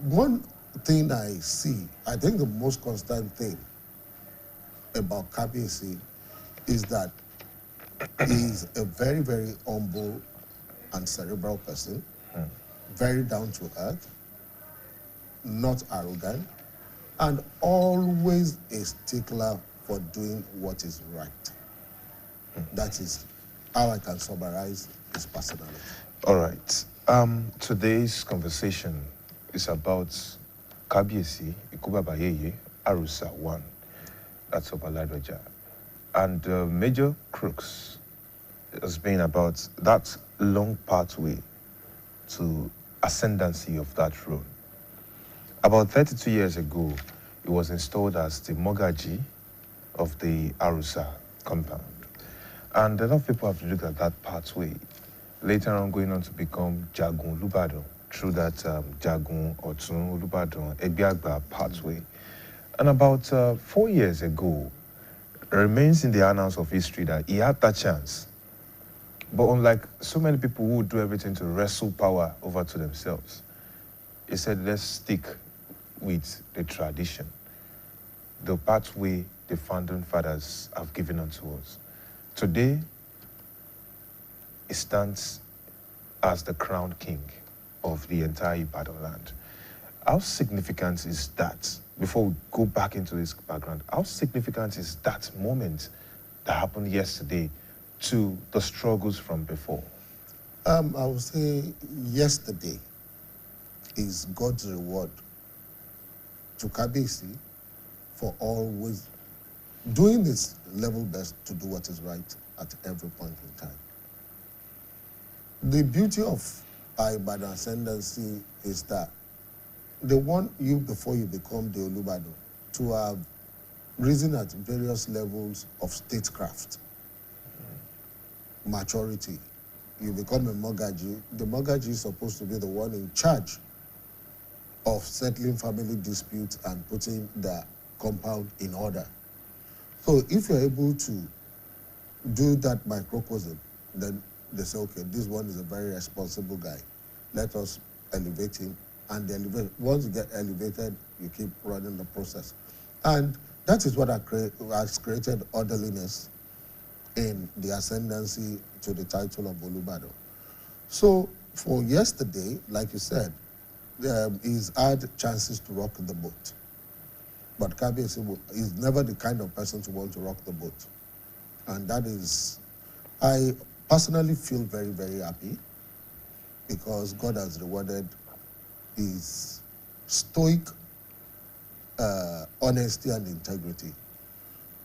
one thing I see, I think the most constant thing about Kabiyesi is that he's a very, very humble and cerebral person, very down to earth, not arrogant, and always a stickler for doing what is right. That is how I can summarize his personality. All right. Today's conversation is about Kabiyesi Ikubabayeye Arusa 1. That's Obaladoja. And the major crux has been about that long pathway to ascendancy of that throne. About 32 years ago, he was installed as the Mogaji of the Arusa compound. And a lot of people have looked at that pathway, later on going on to become Jagun Olúbàdàn through that Jagun Ọ̀tún Olúbàdàn Ẹgbẹ́àgbà pathway. And about 4 years ago, it remains in the annals of history that he had that chance. But unlike so many people who do everything to wrestle power over to themselves, he said, let's stick with the tradition, the pathway the founding fathers have given unto us. Today, he stands as the crowned king of the entire Ibadan land. How significant is that? Before we go back into this background, how significant is that moment that happened yesterday to the struggles from before? I would say yesterday is God's reward to Kabiyesi for always doing his level best to do what is right at every point in time. The beauty of Ibadan ascendancy is that they want you, before you become the Olúbàdàn, to have risen at various levels of statecraft, maturity. You become a Mogaji. The Mogaji is supposed to be the one in charge of settling family disputes and putting the compound in order. So if you're able to do that microcosm, then they say, okay, this one is a very responsible guy. Let us elevate him. And once you get elevated, you keep running the process. And that is what has created orderliness in the ascendancy to the title of Olúbàdàn. So for yesterday, like you said, he's had chances to rock the boat. But Kabiyesi is never the kind of person to want to rock the boat. And that is, I personally feel very, very happy because God has rewarded his stoic honesty and integrity.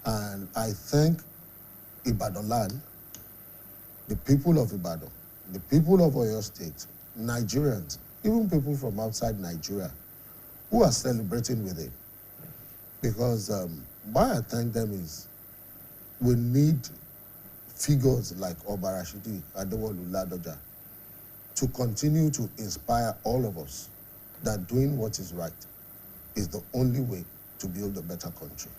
And I thank Ibadan land, the people of Ibadan, the people of Oyo State, Nigerians, even people from outside Nigeria who are celebrating with him. Because why I thank them is we need figures like Oba Rashidi Adewolu Ladoja to continue to inspire all of us that doing what is right is the only way to build a better country.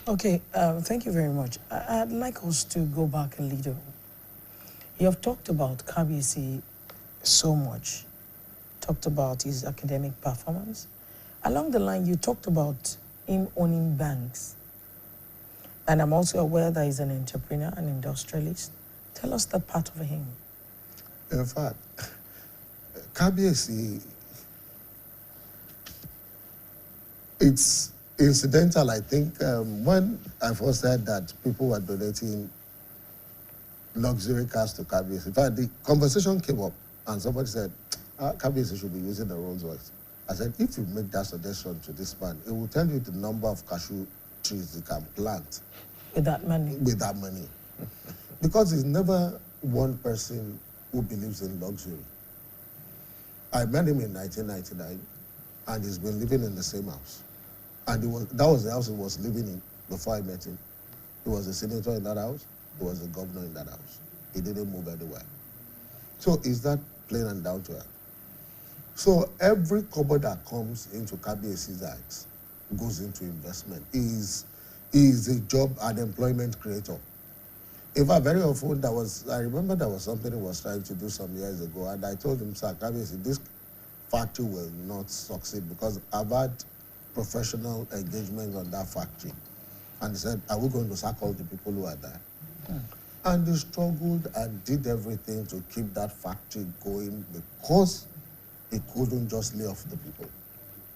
Okay, thank you very much. I'd like us to go back a little. You have talked about Kabiyesi so much, talked about his academic performance. Along the line, you talked about him owning banks. And I'm also aware that he's an entrepreneur, an industrialist. Tell us that part of him. In fact, Kabiyesi It's incidental, I think. When I first heard that people were donating luxury cars to Kabiyesi, in fact, the conversation came up and somebody said, Kabiyesi should be using the Rolls Royce. I said, if you make that suggestion to this man, it will tell you the number of cashew trees he can plant. With that money. With that money. Because he's never one person who believes in luxury. I met him in 1999, and he's been living in the same house. And that was the house he was living in before I met him. He was a senator in that house. He was a governor in that house. He didn't move anywhere. So is that plain and down to earth? So every kobo that comes into Kabiyesi's hands goes into investment. He is a job and employment creator. In fact, very often I remember there was something he was trying to do some years ago, and I told him, sir, Kabiyesi, this factory will not succeed because I've had professional engagement on that factory. And he said, are we going to sack all the people who are there? And he struggled and did everything to keep that factory going because he couldn't just lay off the people.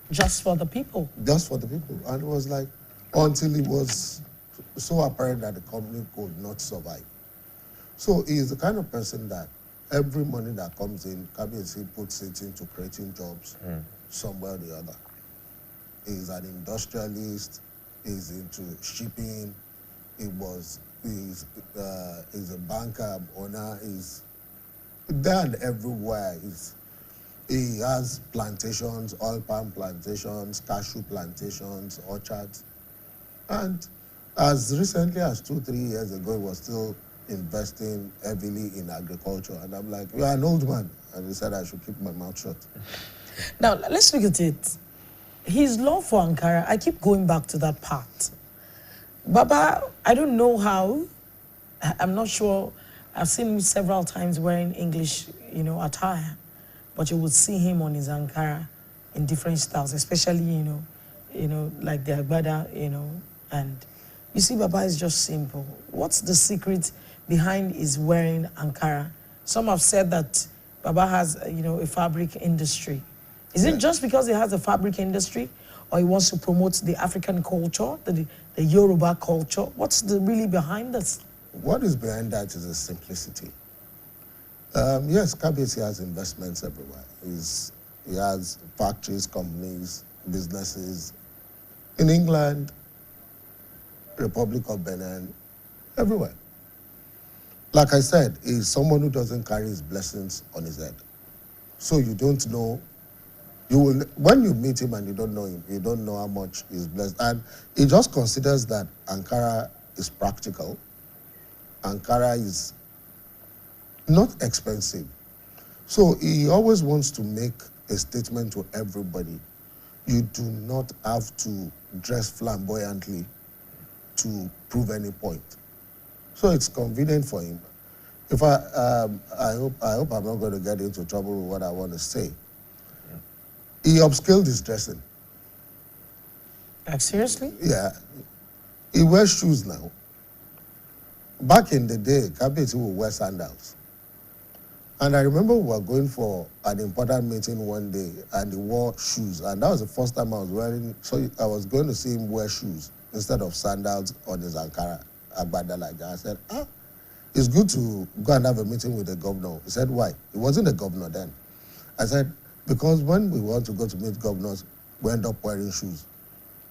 Just for the people? Just for the people. And it was like, until it was so apparent that the company could not survive. So he is the kind of person that every money that comes in, Kabiyesi puts it into creating jobs somewhere or the other. He's an industrialist, he's into shipping, he's a banker, owner, he's there and everywhere. He has plantations, oil palm plantations, cashew plantations, orchards. And as recently as 2-3 years ago, he was still investing heavily in agriculture. And I'm like, you're an old man. And he said I should keep my mouth shut. Now, let's look at it. His love for Ankara, I keep going back to that part. Baba, I don't know how, I'm not sure. I've seen him several times wearing English, attire, but you would see him on his Ankara in different styles, especially, like the Agbada, and you see Baba is just simple. What's the secret behind his wearing Ankara? Some have said that Baba has, a fabric industry. Is it just because he has a fabric industry, or he wants to promote the African culture, the Yoruba culture? What's really behind this? What is behind that is a simplicity. Yes, Kabiyesi has investments everywhere. He has factories, companies, businesses in England, Republic of Benin, everywhere. Like I said, he's someone who doesn't carry his blessings on his head. So you don't know. When you meet him and you don't know him, you don't know how much he's blessed. And he just considers that Ankara is practical. Ankara is not expensive. So he always wants to make a statement to everybody. You do not have to dress flamboyantly to prove any point. So it's convenient for him. If I hope I'm not going to get into trouble with what I want to say. He upscaled his dressing. Like, seriously? Yeah. He wears shoes now. Back in the day, Kabiyesi would wear sandals. And I remember we were going for an important meeting one day, and he wore shoes. And that was the first time I was wearing, so I was going to see him wear shoes instead of sandals on his Ankara, Agbada like that. I said, it's good to go and have a meeting with the governor. He said, why? He wasn't a governor then. I said, because when we want to go to meet governors, we end up wearing shoes.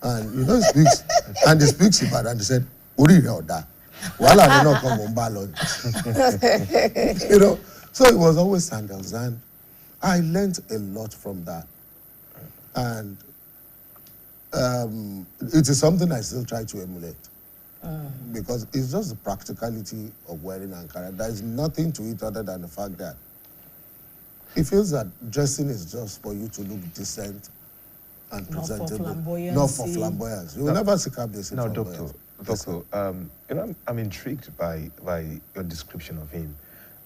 And he speaks, and he speaks about it, and he said, Uri Rauda. While I don't come on ballon. So it was always sandals, and I learned a lot from that. And it is something I still try to emulate. Because it's just the practicality of wearing Ankara. There is nothing to it other than the fact that he feels that dressing is just for you to look decent and presentable. Not for flamboyance. You will never see Kabiyesi Now, flamboyance. Doctor, I'm intrigued by your description of him.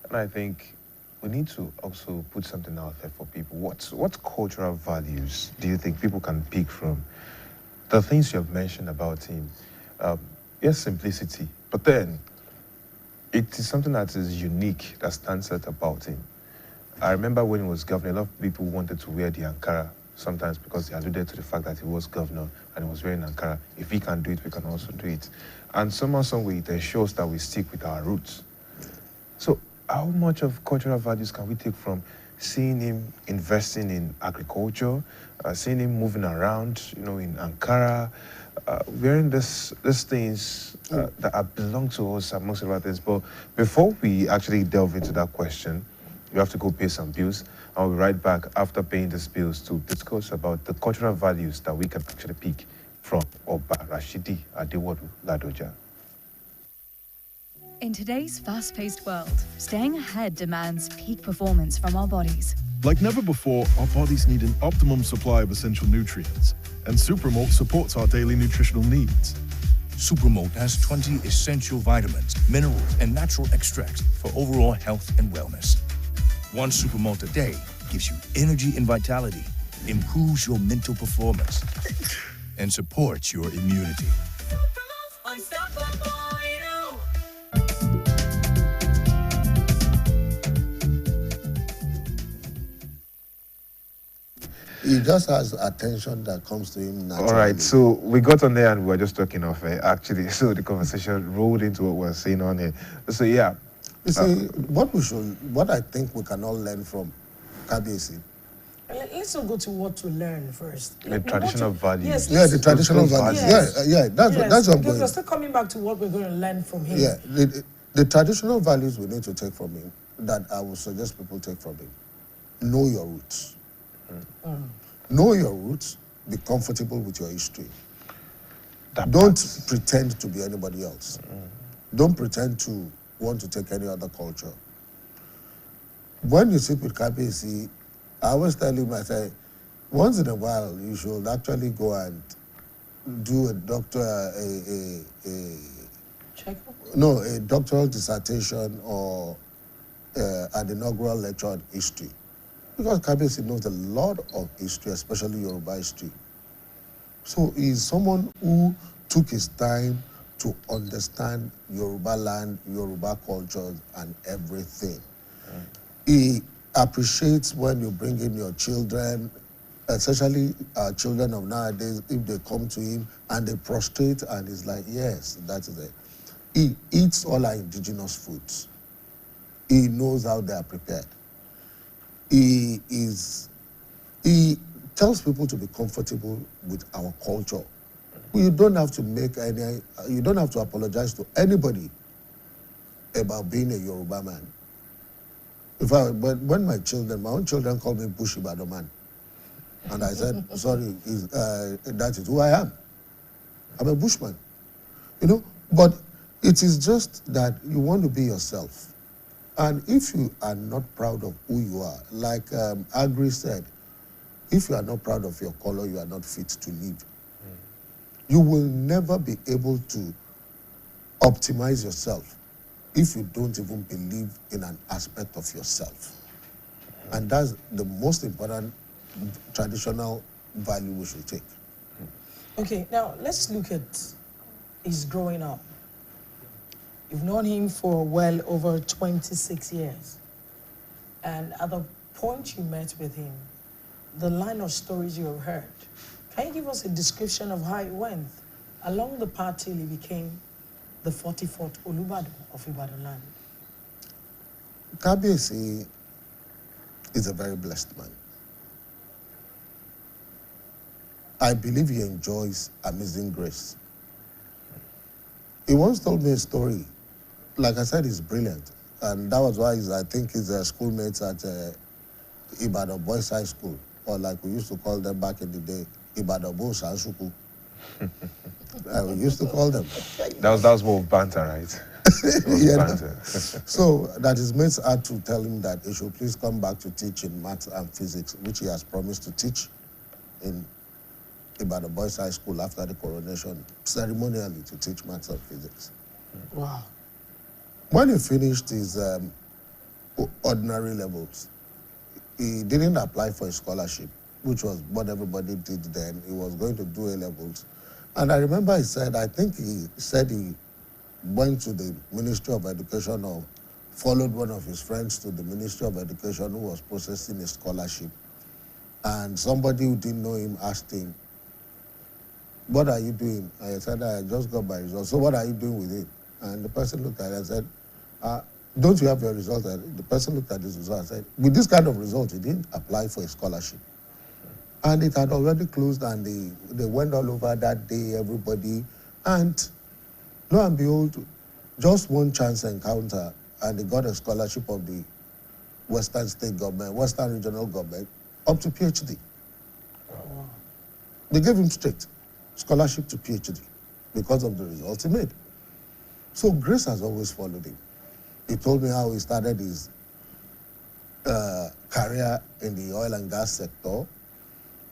And I think we need to also put something out there for people. What cultural values do you think people can pick from the things you have mentioned about him? Yes, simplicity, but then it is something that is unique, that stands out about him. I remember when he was governor, a lot of people wanted to wear the Ankara sometimes because he alluded to the fact that he was governor and he was wearing Ankara. If he can do it, we can also do it. And somehow, some way, it ensures that we stick with our roots. So how much of cultural values can we take from seeing him investing in agriculture, seeing him moving around, in Ankara, wearing these things that belong to us amongst other things. But before we actually delve into that question, we have to go pay some bills. I'll be right back after paying these bills to discuss about the cultural values that we can actually pick from Oba Rashidi Adewolu Ladoja. In today's fast-paced world, staying ahead demands peak performance from our bodies. Like never before, our bodies need an optimum supply of essential nutrients, and Supermalt supports our daily nutritional needs. Supermalt has 20 essential vitamins, minerals, and natural extracts for overall health and wellness. One Supermalt a day gives you energy and vitality, improves your mental performance, and supports your immunity. He just has attention that comes to him naturally. All right, so we got on there and we were just talking off air, actually. So the conversation rolled into what we're saying on here. So yeah. You see, what I think we can all learn from Kabiyesi. Let's not go to what to learn first. The traditional values. Yes, yeah, the traditional values. Yes. Yeah, that's what I'm because going. we're still coming back to what we're going to learn from him. Yeah, the traditional values we need to take from him, that I would suggest people take from him. Know your roots. Know your roots. Be comfortable with your history. Don't pretend to be anybody else. Don't pretend to want to take any other culture. When you sit with Kabiyesi, I always tell him, I say, once in a while, you should actually go and do a doctoral dissertation or an inaugural lecture on history. Because Kabiyesi knows a lot of history, especially Yoruba history. So he's someone who took his time to understand Yoruba land, Yoruba culture, and everything. He appreciates when you bring in your children, especially children of nowadays, if they come to him and they prostrate and he's like, yes, that is it. He eats all our indigenous foods. He knows how they are prepared. He tells people to be comfortable with our culture. You don't have to you don't have to apologize to anybody about being a Yoruba man. But when my own children call me Bush Ibadan man, and I said, sorry, that is who I am. I'm a bushman. But it is just that you want to be yourself. And if you are not proud of who you are, like Agri said, if you are not proud of your color, you are not fit to live. You will never be able to optimize yourself if you don't even believe in an aspect of yourself. And that's the most important traditional value we should take. Okay, now let's look at his growing up. You've known him for well over 26 years. And at the point you met with him, the line of stories you have heard, can you give us a description of how it went along the path till he became the 44th Olubado of Ibadan land? Kabiyesi is a very blessed man. I believe he enjoys amazing grace. He once told me a story. Like I said, he's brilliant. And that was why I think his schoolmates at Ibadan Boys High School, or like we used to call them back in the day, Ibadan Boys Anshuku. We used to call them. That was more banter, right? Banter. So that his mates had to tell him that he should please come back to teach in maths and physics, which he has promised to teach in Ibadan Boys High School after the coronation, ceremonially to teach maths and physics. Wow. When he finished his ordinary levels, he didn't apply for a scholarship, which was what everybody did then. He was going to do A-levels. And I remember he said he went to the Ministry of Education or followed one of his friends to the Ministry of Education who was processing a scholarship. And somebody who didn't know him asked him, "What are you doing?" I said, "I just got my result." "So what are you doing with it?" And the person looked at it and said, "Don't you have your result?" And the person looked at his result and said, "With this kind of result, he didn't apply for a scholarship." And it had already closed, and they went all over that day, everybody. And lo and behold, just one chance encounter, and he got a scholarship of the Western State Government, Western Regional Government, up to PhD. Wow. They gave him straight scholarship to PhD because of the results he made. So grace has always followed him. He told me how he started his career in the oil and gas sector,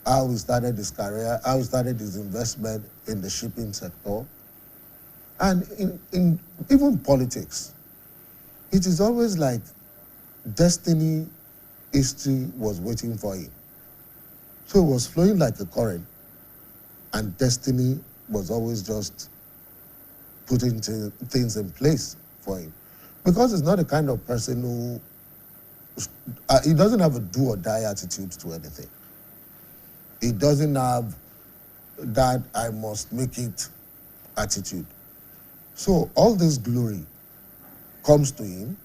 how he started his career, how he started his investment in the shipping sector. And in even politics, it is always like destiny, history was waiting for him. So it was flowing like a current, and destiny was always just putting things in place for him. Because he's not the kind of person who, he doesn't have a do or die attitude to anything. He doesn't have that I must make it attitude. So all this glory comes to him,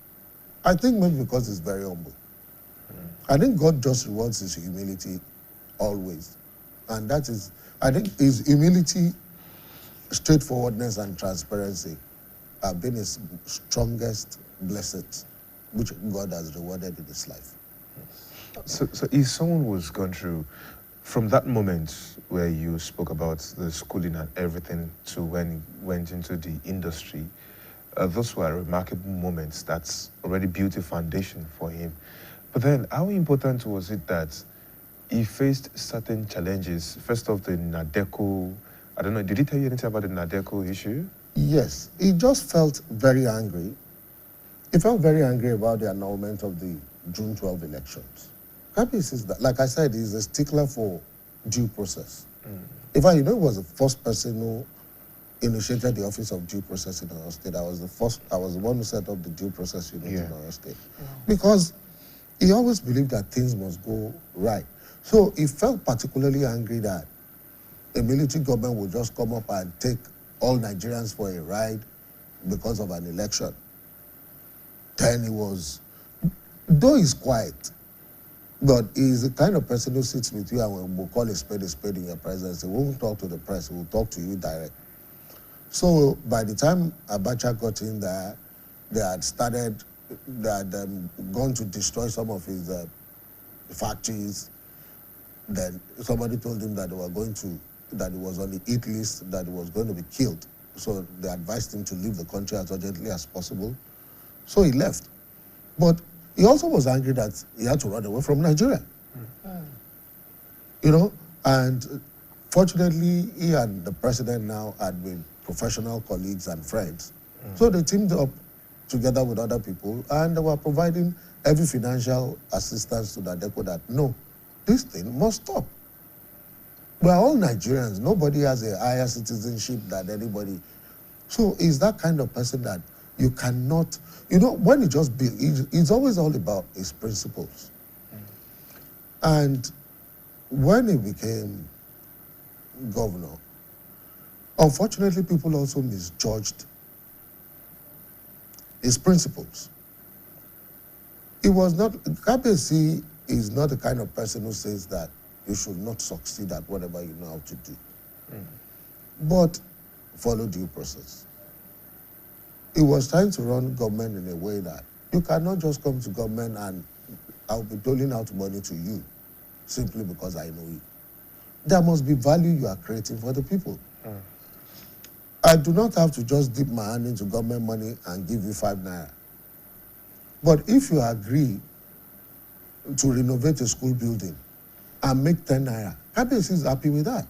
I think maybe because he's very humble. I think God just rewards his humility always. And that is, I think his humility, straightforwardness, and transparency have been his strongest blessings, which God has rewarded in his life. So if someone was gone through, from that moment where you spoke about the schooling and everything to when he went into the industry, those were remarkable moments that's already built a foundation for him. But then how important was it that he faced certain challenges? First off, the NADECO, I don't know, did he tell you anything about the NADECO issue? Yes, he just felt very angry. He felt very angry about the annulment of the June 12 elections. Kabiyesi is that, like I said, he's a stickler for due process. In fact, he was the first person who initiated the office of due process in our state. I was the one who set up the due process unit in our state. Because he always believed that things must go right. So he felt particularly angry that a military government would just come up and take all Nigerians for a ride because of an election. Then he was, though he's quiet, but he's the kind of person who sits with you and will call a spade in your presence. He won't talk to the press, he will talk to you direct. So by the time Abacha got in there, they had gone to destroy some of his factories. Then somebody told him that that he was on the hit list, that he was going to be killed. So they advised him to leave the country as urgently as possible. So he left. But he also was angry that he had to run away from Nigeria. And fortunately, he and the president now had been professional colleagues and friends. So they teamed up together with other people, and they were providing every financial assistance to NADECO that, no, this thing must stop. We are all Nigerians. Nobody has a higher citizenship than anybody. So he's that kind of person that you cannot, when he just it's always all about his principles. And when he became governor, unfortunately, people also misjudged his principles. It was not, Kabiyesi is not the kind of person who says that you should not succeed at whatever you know how to do. But follow due process. He was trying to run government in a way that you cannot just come to government and I'll be doling out money to you simply because I know you. There must be value you are creating for the people. I do not have to just dip my hand into government money and give you 5 naira. But if you agree to renovate a school building and make 10 naira, Kabiyesi is happy with that.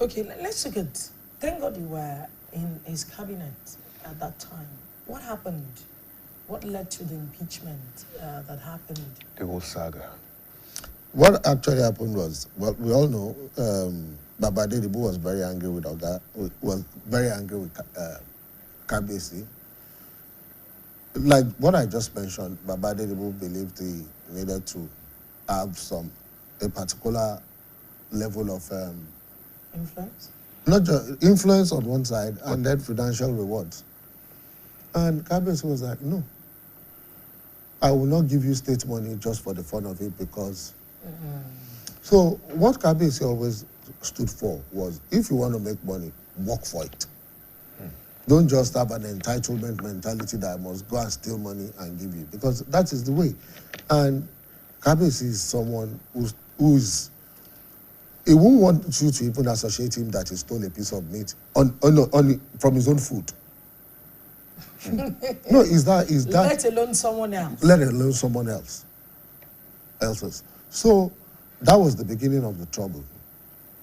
Okay, let's look at, thank God you were in his cabinet at that time. What happened? What led to the impeachment that happened? The whole saga. What actually happened was, well, we all know Baba Adedibu was very angry with Kabiyesi. Like what I just mentioned, Baba Adedibu believed he needed to have some a particular level of influence? Not just influence on one side and then financial rewards. And Kabiyesi was like, no, I will not give you state money just for the fun of it because. So what Kabiyesi always stood for was, if you want to make money, work for it. Don't just have an entitlement mentality that I must go and steal money and give you, because that is the way. And Kabiyesi is someone who's he won't want you to even associate him that he stole a piece of meat from his own food. No, is that let alone someone else. Let alone someone else's. So that was the beginning of the trouble.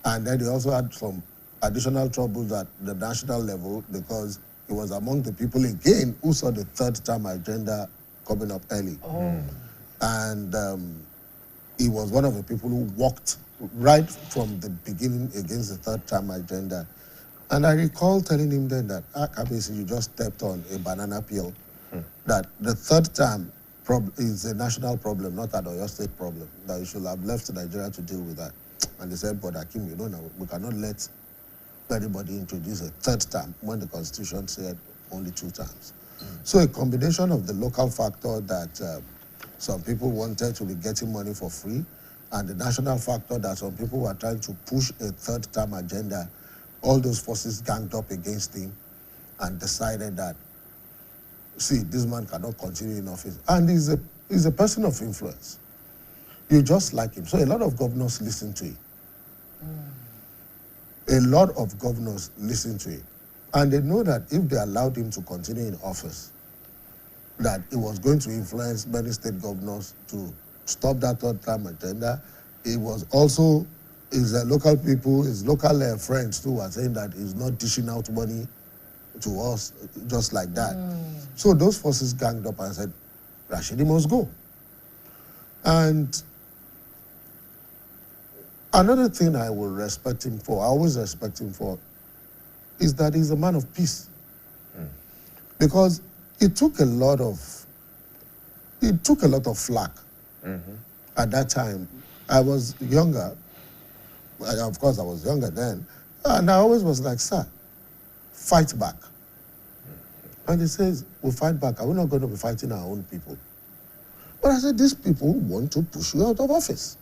And then they also had some additional troubles at the national level because he was among the people again who saw the third-term agenda coming up early. And he was one of the people who walked right from the beginning against the third-term agenda. And I recall telling him then that, Kabiyesi, you just stepped on a banana peel, that the third term is a national problem, not an Oyo State problem, that you should have left Nigeria to deal with that. And they said, but Akim, you don't know, we cannot let anybody introduce a third term when the Constitution said only 2 terms. So a combination of the local factor that some people wanted to be getting money for free, and the national factor that some people were trying to push a third-term agenda, all those forces ganged up against him and decided that, see, this man cannot continue in office. And he's a person of influence. You just like him. So a lot of governors listen to him. A lot of governors listen to him. And they know that if they allowed him to continue in office, that it was going to influence many state governors to stop that third-term agenda. It was also his local people, his local friends too were saying that he's not dishing out money to us just like that. So those forces ganged up and said, Rashidi must go. And another thing I will respect him for, I always respect him for, is that he's a man of peace. Because it took a lot of flack. At that time. I was younger. Of course, I was younger then. And I always was like, sir, fight back. And he says, we'll fight back. Are we not going to be fighting our own people? But I said, these people want to push you out of office.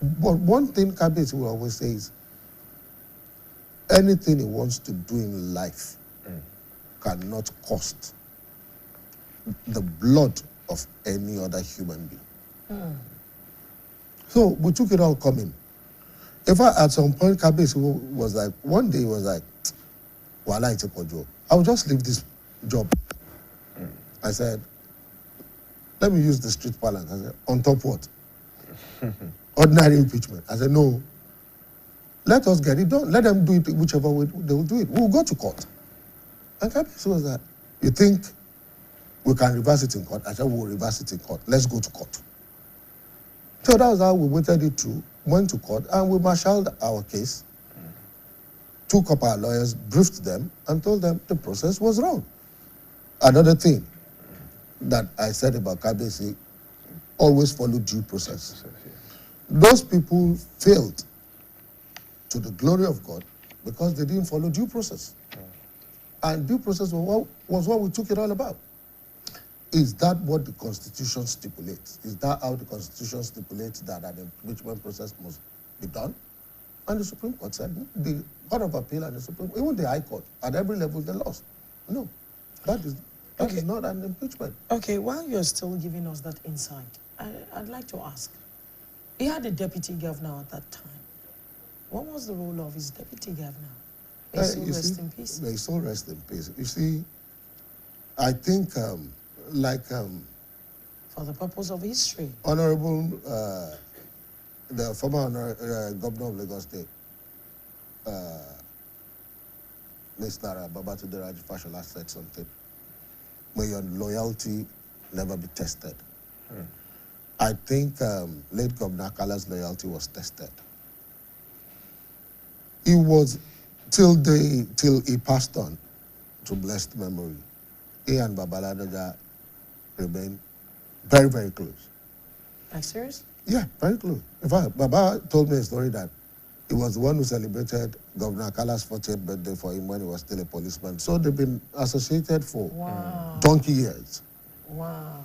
But one thing Kabiyesi will always say is, anything he wants to do in life cannot cost the blood of any other human being. So we took it all coming. In fact, at some point, Kabiyesi was like, one day he was like, Wala ite kojo. I'll just leave this job. I said, let me use the street parlance. I said, on top what? Ordinary impeachment. I said, no. Let us get it done. Let them do it whichever way they will do it. We'll go to court. And Kabiyesi was like, you think we can reverse it in court? I said, we'll reverse it in court. Let's go to court. So that was how we waited it through, went to court, and we marshaled our case, took up our lawyers, briefed them, and told them the process was wrong. Another thing that I said about Kabiyesi, always follow due process. Those people failed to the glory of God because they didn't follow due process. And due process was what we took it all about. Is that what the Constitution stipulates? Is that how the Constitution stipulates that an impeachment process must be done? And the Supreme Court said, the Court of Appeal and the Supreme Court, even the High Court, at every level they lost. No, that is not an impeachment. Okay, while you're still giving us that insight, I'd like to ask, he had a deputy governor at that time. What was the role of his deputy governor? May he still rest in peace? May he still rest in peace. You see, I think, for the purpose of history. Honorable, the former governor of Lagos State, Mr. Babatunde Raji Fashola said something. May your loyalty never be tested. I think late Governor Akala's loyalty was tested. He was, till he passed on to blessed memory, he and Babaladoja remained very, very close. Like serious? Yeah, very close. In fact, Baba told me a story that he was the one who celebrated Governor Akala's 40th birthday for him when he was still a policeman. So they've been associated for donkey years. Wow.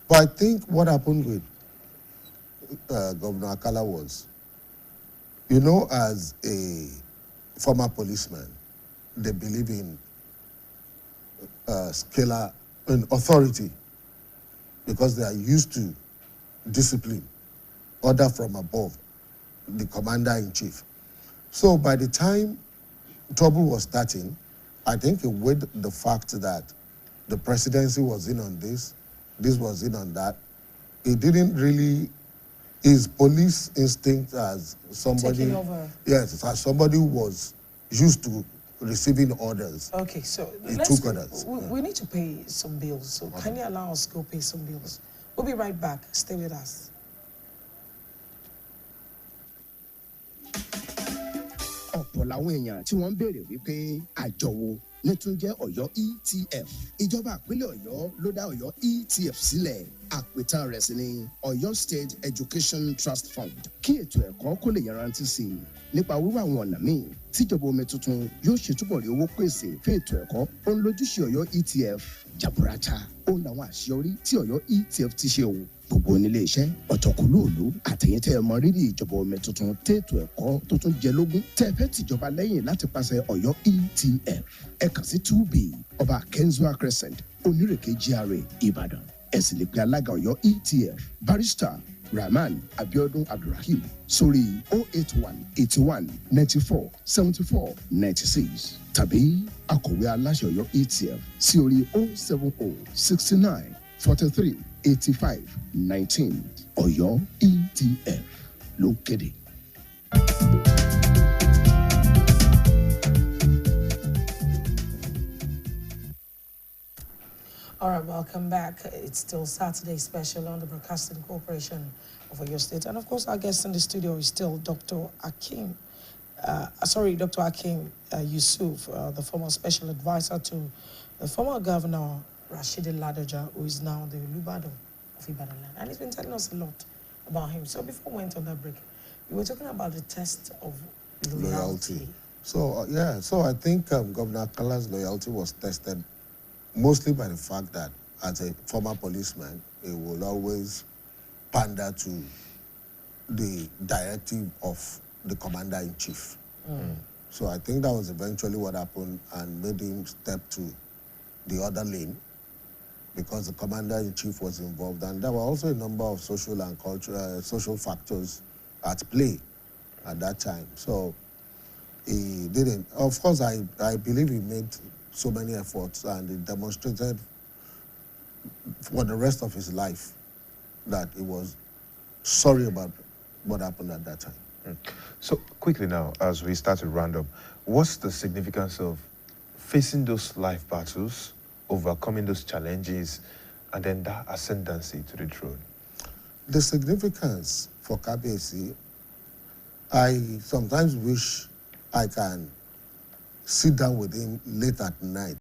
But I think what happened with Governor Akala was, you know, as a former policeman, they believe in scalar and authority because they are used to discipline, order from above, the commander-in-chief. So by the time trouble was starting, I think it weighed the fact that the presidency was in on this was in on that. It didn't really, his police instinct as somebody, taking over. Yes, as somebody who was used to receiving orders. Okay, so he took orders. We need to pay some bills, so can you allow us to go pay some bills? We'll be right back. Stay with us. ọ̀pọ̀ làwọn èèyàn tí wọ́n ń béèrè wípé àjọ wo ní tún jẹ́ Ọ̀yọ́ ETF. Ìjọba ìpínlẹ̀ Ọ̀yọ́ ló dá Ọ̀yọ́ ETF sílẹ̀. Àpètàn rẹ̀ sì ni Ọ̀yọ́ State Education Trust Fund. Kí ètò ẹ̀kọ́ kó lè yanrantí sí i nípa wíwá àwọn ọ̀nà míì tíjọba omi tuntun yóò ṣe túbọ̀ rí owó pèsè fún ètò ẹ̀kọ́. Ó ń lójúṣe Ọ̀yọ́ ETF jaburata. Ó ń làwọn àṣeyọrí tí Ọ̀yọ́ ETF ti ṣe o. Gbogbo onílé iṣẹ́ ọ̀tọ̀kùlúùlú àtẹ̀yìntẹ́ ọmọ rírì ìjọba omi tuntun tètò ẹ̀kọ́ tó tún jẹ lógún tẹ́ fẹ́ tìjọba lẹ́yìn láti pàṣẹ Ọ̀yọ́ ETF. Ẹ kàn sí 2B ọba Kenzua Crescent Onírèké GRA Ìbàdàn. Ẹ sì lè pe alága Ọ̀yọ́ ETF Barrister Rahman Abiodun Abdulrahim sórí 081-81-94-74-96 tàbí akọ̀wé aláṣẹ Ọ̀yọ́ ETF sí orí 070-69-43-85-19 Ọ̀yọ́ ETF ló kéde. All right, welcome back. It's still Saturday special on the Broadcasting Corporation of Oyo State. And of course, our guest in the studio is still Dr. Akim Yusuf, the former special advisor to the former governor, Rashidi Ladoja, who is now the Olubado of Ibadan land. And he's been telling us a lot about him. So before we went on that break, we were talking about the test of loyalty. So, so I think Governor Akala's loyalty was tested mostly by the fact that as a former policeman, he will always pander to the directive of the commander-in-chief. So I think that was eventually what happened and made him step to the other lane because the commander-in-chief was involved. And there were also a number of social and cultural, social factors at play at that time. So he didn't. Of course, I believe he made so many efforts and he demonstrated for the rest of his life that he was sorry about what happened at that time. So quickly now, as we start to round up, what's the significance of facing those life battles, overcoming those challenges, and then that ascendancy to the throne? The significance for Kabiyesi, I sometimes wish I can sit down with him late at night